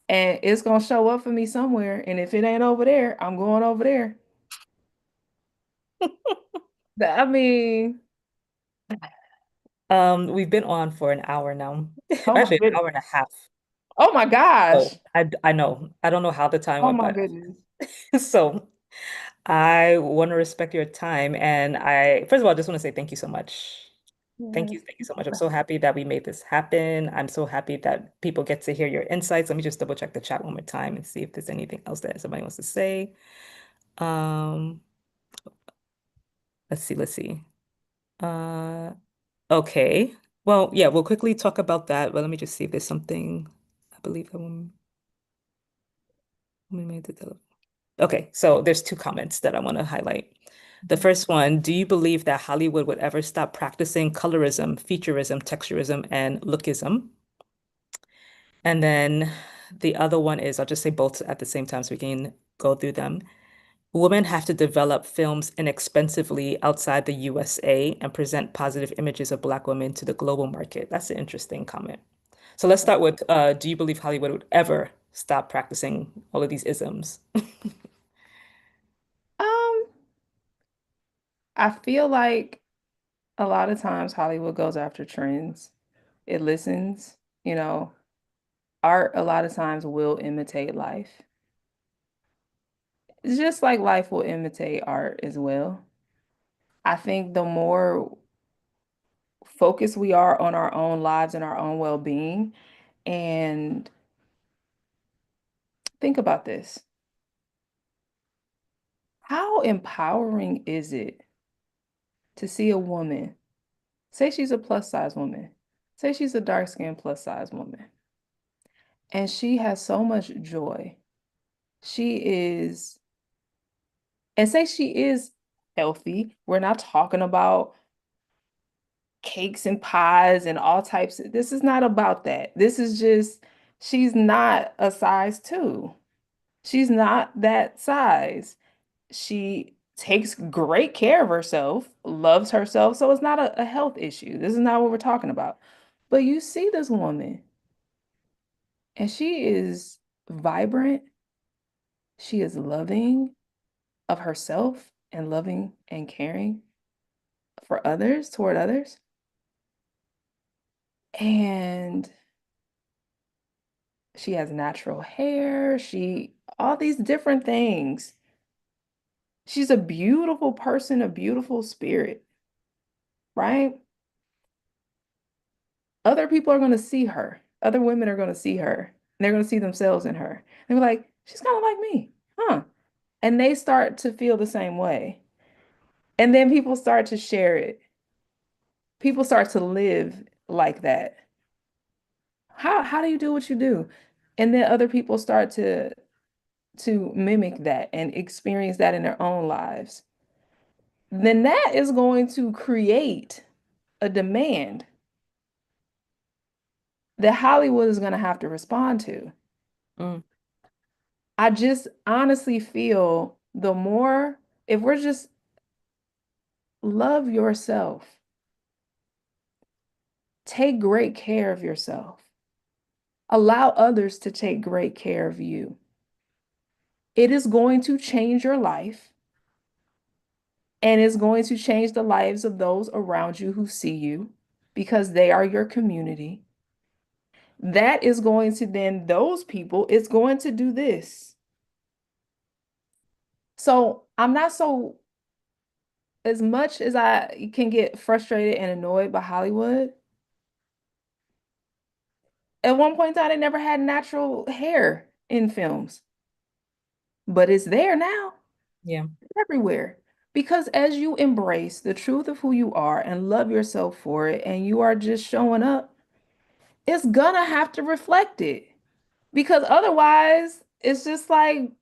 And it's going to show up for me somewhere. And if it ain't over there, I'm going over there. I mean, We've been on for an hour now. oh my Actually, an hour goodness. and a half. Oh my gosh. So I know. I don't know how the time Oh went my by. goodness. So I want to respect your time. And first of all, I just want to say thank you so much. Yes. Thank you so much. I'm so happy that we made this happen. I'm so happy that people get to hear your insights. Let me just double check the chat one more time and see if there's anything else that somebody wants to say. Um, let's see. Uh, okay. Well, yeah, we'll quickly talk about that, but let me just see if there's something. I believe that one we made the Okay, so there's two comments that I want to highlight. The first one, do you believe that Hollywood would ever stop practicing colorism, featureism, texturism, and lookism? And then the other one is, I'll just say both at the same time so we can go through them. Women have to develop films inexpensively outside the USA and present positive images of Black women to the global market. That's an interesting comment. So let's start with, do you believe Hollywood would ever stop practicing all of these isms? Um, I feel like a lot of times Hollywood goes after trends. It listens, you know, art a lot of times will imitate life. It's just like life will imitate art as well. I think the more focused we are on our own lives and our own well-being, and think about this. How empowering is it to see a woman, say she's a plus size woman, say she's a dark-skinned plus size woman, and she has so much joy. She is, and say she is healthy. We're not talking about cakes and pies and all types. This is not about that. This is just, she's not a size two. She's not that size. She takes great care of herself, loves herself. So it's not a health issue. This is not what we're talking about. But you see this woman, and she is vibrant. She is loving of herself and loving and caring for others, toward others. And she has natural hair, all these different things. She's a beautiful person, a beautiful spirit, right? Other people are going to see her. Other women are going to see her. And they're going to see themselves in her. They're like, she's kind of like me, huh? And they start to feel the same way. And then people start to share it. People start to live like that. How do you do what you do? And then other people start to mimic that and experience that in their own lives. Then that is going to create a demand that Hollywood is going to have to respond to. Mm, I just honestly feel the more, if we're just love yourself, take great care of yourself, allow others to take great care of you. It is going to change your life and it's going to change the lives of those around you who see you because they are your community. That is going to then, those people, it's going to do this. So I'm not so, as much as I can get frustrated and annoyed by Hollywood, at one point in time, they never had natural hair in films, but it's there now, Yeah. everywhere. Because as you embrace the truth of who you are and love yourself for it, and you are just showing up, it's gonna have to reflect it. Because otherwise, it's just like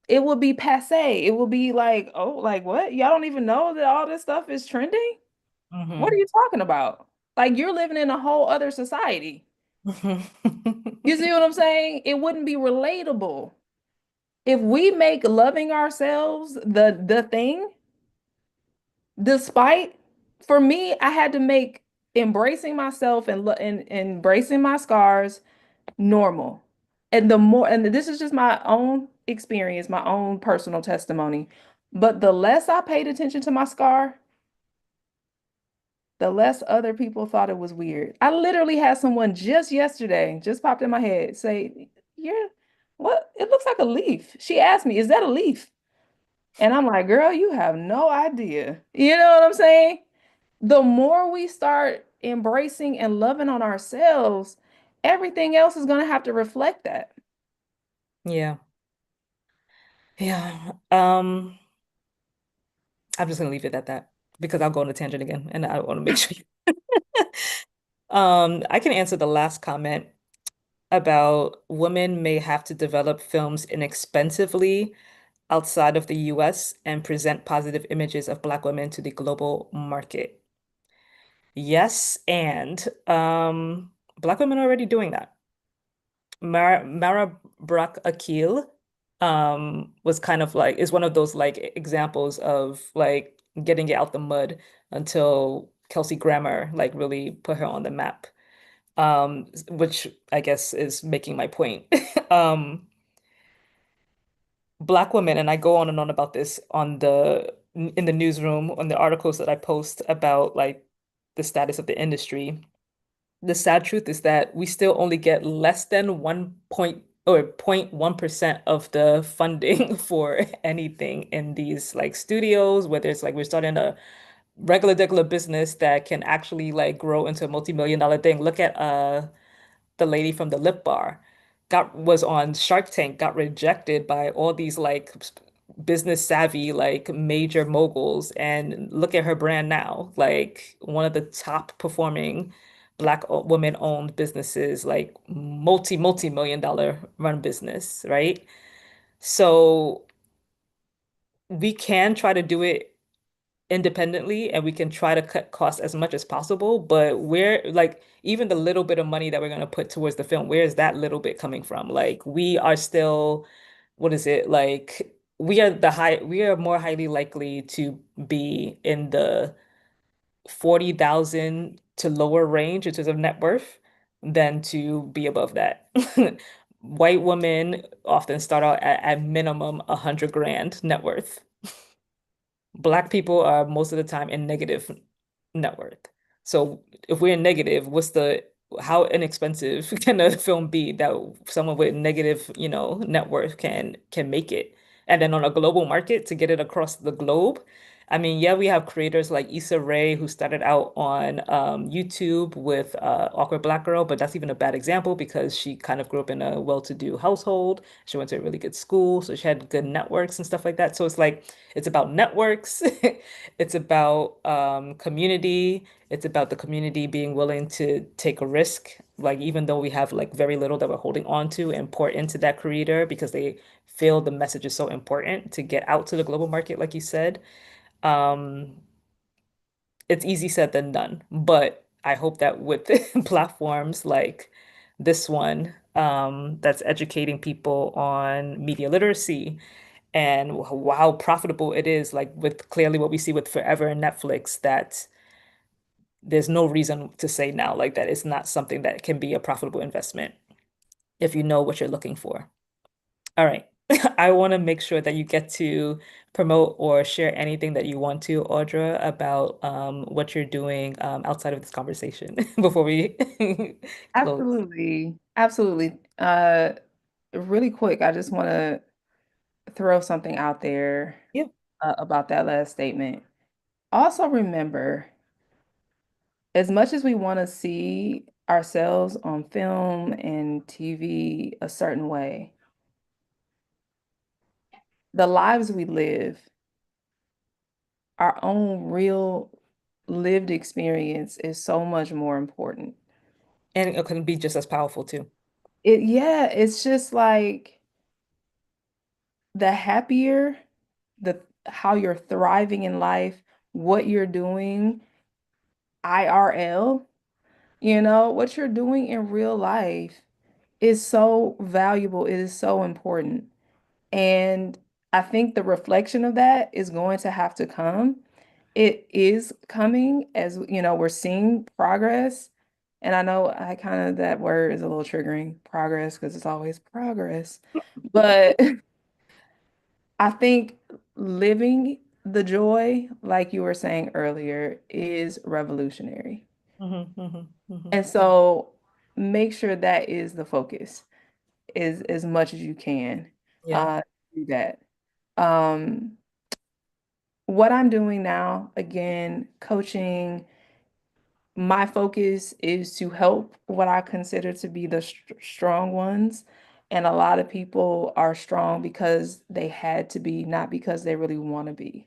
it will be passe. It will be like, oh, like what? Y'all don't even know that all this stuff is trending? What are Hmm. you talking about? Like you're living in a whole other society. You see what I'm saying? It wouldn't be relatable. If we make loving ourselves the thing, despite for me, I had to make embracing myself and embracing my scars normal. And the more, and this is just my own experience, my own personal testimony. But the less I paid attention to my scar, the less other people thought it was weird. I literally had someone just yesterday, just popped in my head, say, "You're what? It looks like a leaf." She asked me, "Is that a leaf?" And I'm like, "Girl, you have no idea." You know what I'm saying? The more we start embracing and loving on ourselves, everything else is going to have to reflect that. Yeah. Yeah. I'm just gonna leave it at that because I'll go on a tangent again and I want to make sure I can answer the last comment about women may have to develop films inexpensively outside of the US and present positive images of Black women to the global market. Yes, and Black women are already doing that. Mara Brock Akil was kind of like is one of those like examples of like getting it out the mud until Kelsey Grammer like really put her on the map. Which I guess is making my point. Um, Black women, and I go on and on about this on the in the newsroom on the articles that I post about like the status of the industry. The sad truth is that we still only get less than 1 point or 0.1% of the funding for anything in these like studios, whether it's like we're starting a regular business that can actually like grow into a multi-million dollar thing. Look at the lady from the Lip Bar got was on Shark Tank, got rejected by all these like business savvy like major moguls, and look at her brand now, like one of the top performing Black woman owned businesses, like multi-million dollar run business, right? So we can try to do it independently and we can try to cut costs as much as possible, but where like even the little bit of money that we're going to put towards the film, where is that little bit coming from? Like we are still, what is it? Like we are more highly likely to be in the 40,000 to lower range in terms of net worth than to be above that. White women often start out at minimum 100 grand net worth. Black people are most of the time in negative net worth. So if we're in negative, how inexpensive can a film be that someone with negative, net worth can make it? And then on a global market to get it across the globe. I mean, yeah, we have creators like Issa Rae who started out on YouTube with Awkward Black Girl, but that's even a bad example because she kind of grew up in a well-to-do household. She went to a really good school, so she had good networks and stuff like that. So it's like it's about networks. It's about community. It's about the community being willing to take a risk. Like even though we have like very little that we're holding on to and pour into that creator because they feel the message is so important to get out to the global market, like you said. Um, it's easy said than done. But I hope that with platforms like this one that's educating people on media literacy and how profitable it is, like with clearly what we see with Forever and Netflix, that there's no reason to say now like that it's not something that can be a profitable investment if you know what you're looking for. All right. I want to make sure that you get to promote or share anything that you want to, Audra, about what you're doing outside of this conversation before we close. Absolutely. Absolutely. Really quick, I just want to throw something out there Yep. about that last statement. Also, remember, as much as we want to see ourselves on film and TV a certain way, the lives we live, our own real lived experience is so much more important. And it can be just as powerful too. Yeah, it's just like the happier, the how you're thriving in life, what you're doing IRL, what you're doing in real life is so valuable. It is so important. And I think the reflection of that is going to have to come. It is coming as, we're seeing progress. And I know I kind of, that word is a little triggering, progress, because it's always progress. But I think living the joy, like you were saying earlier, is revolutionary. Hmm. And so make sure that is the focus, is as much as you can Yeah. do that. Um, what I'm doing now, again, coaching, my focus is to help what I consider to be the strong ones. And a lot of people are strong because they had to be, not because they really want to be.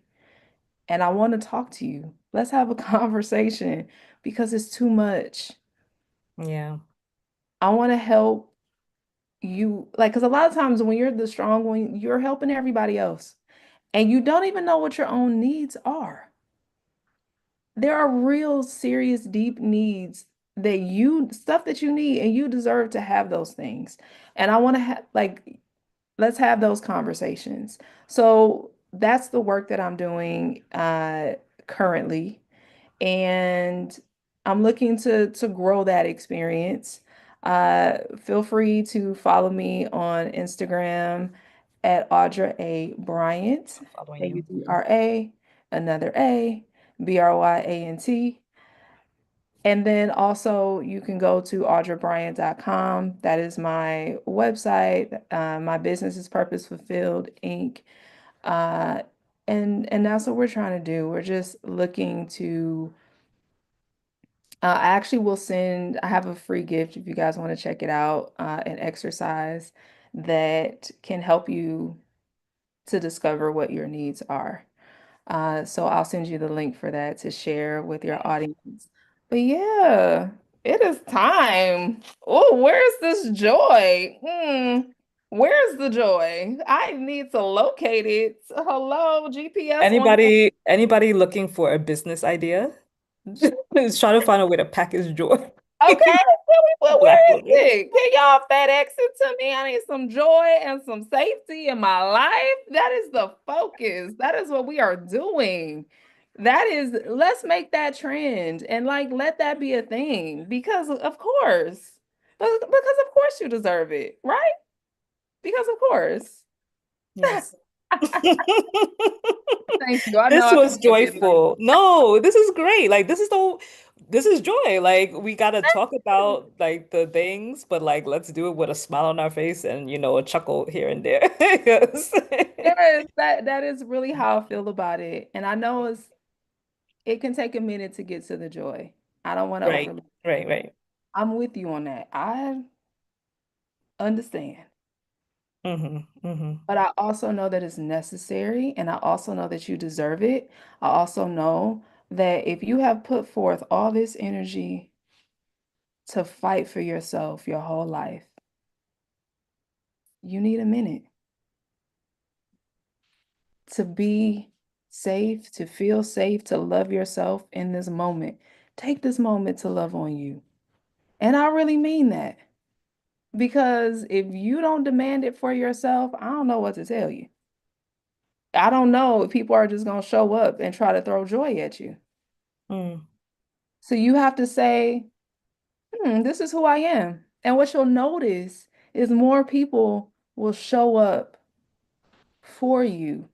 And I want to talk to you. Let's have a conversation because it's too much. Yeah. I want to help you, like, because a lot of times when you're the strong one, you're helping everybody else and you don't even know what your own needs are. There are real serious, deep needs that stuff that you need, and you deserve to have those things. And I want to have, like, let's have those conversations. So that's the work that I'm doing currently. And I'm looking to grow that experience. Feel free to follow me on Instagram at Audra A. Bryant, I'm following you. AUDRA, another A, BRYANT. And then also you can go to audrabryant.com. That is my website. My business is Purpose Fulfilled Inc. Uh, and that's what we're trying to do. We're just looking to I actually will send, I have a free gift if you guys want to check it out, an exercise that can help you to discover what your needs are. So I'll send you the link for that to share with your audience. But yeah, it is time. Oh, where's this joy? Where's the joy? I need to locate it. Hello, GPS on. Anybody looking for a business idea? Just trying to find a way to package joy. Okay, well, Black where is woman. it? Can y'all FedEx it to me? I need some joy and some safety in my life. That is the focus. That is what we are doing. Let's make that trend and like let that be a thing because of course, because of course you deserve it, right? Because of course. Yes. Thank you. I know This I was could be a bit late. joyful. No, this is great. Like this is joy. Like we gotta talk about like the things, but like let's do it with a smile on our face and a chuckle here and there. Yes. Yes, that is really how I feel about it. And I know it can take a minute to get to the joy. I don't want to Right, overlook. right, right. I'm with you on that. I understand. Hmm. But I also know that it's necessary, and I also know that you deserve it. I also know that if you have put forth all this energy to fight for yourself your whole life, you need a minute to be safe, to feel safe, to love yourself in this moment. Take this moment to love on you. And I really mean that. Because if you don't demand it for yourself, I don't know what to tell you. I don't know if people are just going to show up and try to throw joy at you. Mm. So you have to say, this is who I am. And what you'll notice is more people will show up for you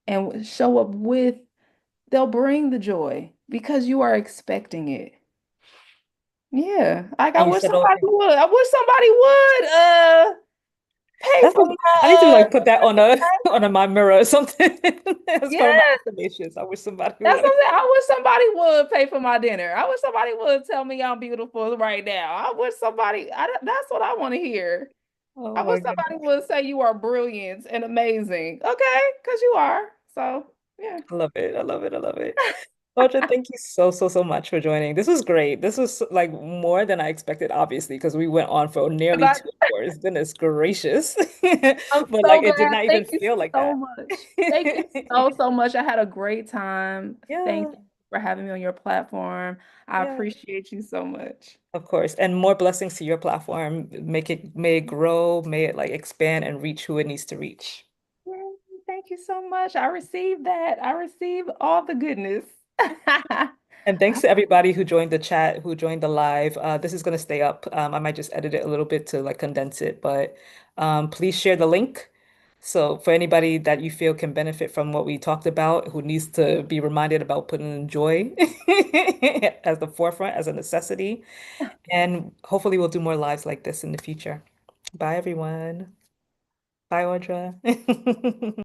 and show up with, they'll bring the joy because you are expecting it. Yeah, like I And you wish said, oh, somebody would. I wish somebody would pay that's for a, I need to my like put that on a on my mirror or something. As part of my yeah, affirmations. I wish somebody that's what would. I'm saying. I wish somebody would pay for my dinner. I wish somebody would tell me I'm beautiful right now. I wish somebody that's what I want to hear. Oh I my wish somebody goodness. would say you are brilliant and amazing. Okay, because you are. So yeah. I love it. I love it. I love it. Audra, thank you so, so, so much for joining. This was great. This was like more than I expected, obviously, because we went on for nearly 2 hours. Goodness gracious. I'm But like so it did glad. not even Thank you feel like so that. much. Thank you so, so much. I had a great time. Thank Yeah, you for having me on your platform. I yeah. appreciate you so much. Of course. And more blessings to your platform. May it grow, may it like expand and reach who it needs to reach. Yay, thank you so much. I received that. I received all the goodness. And thanks to everybody who joined the chat, who joined the live. This is going to stay up. I might just edit it a little bit to like condense it, but please share the link. So for anybody that you feel can benefit from what we talked about, who needs to be reminded about putting joy as the forefront, as a necessity. And hopefully we'll do more lives like this in the future. Bye, everyone. Bye, Audra.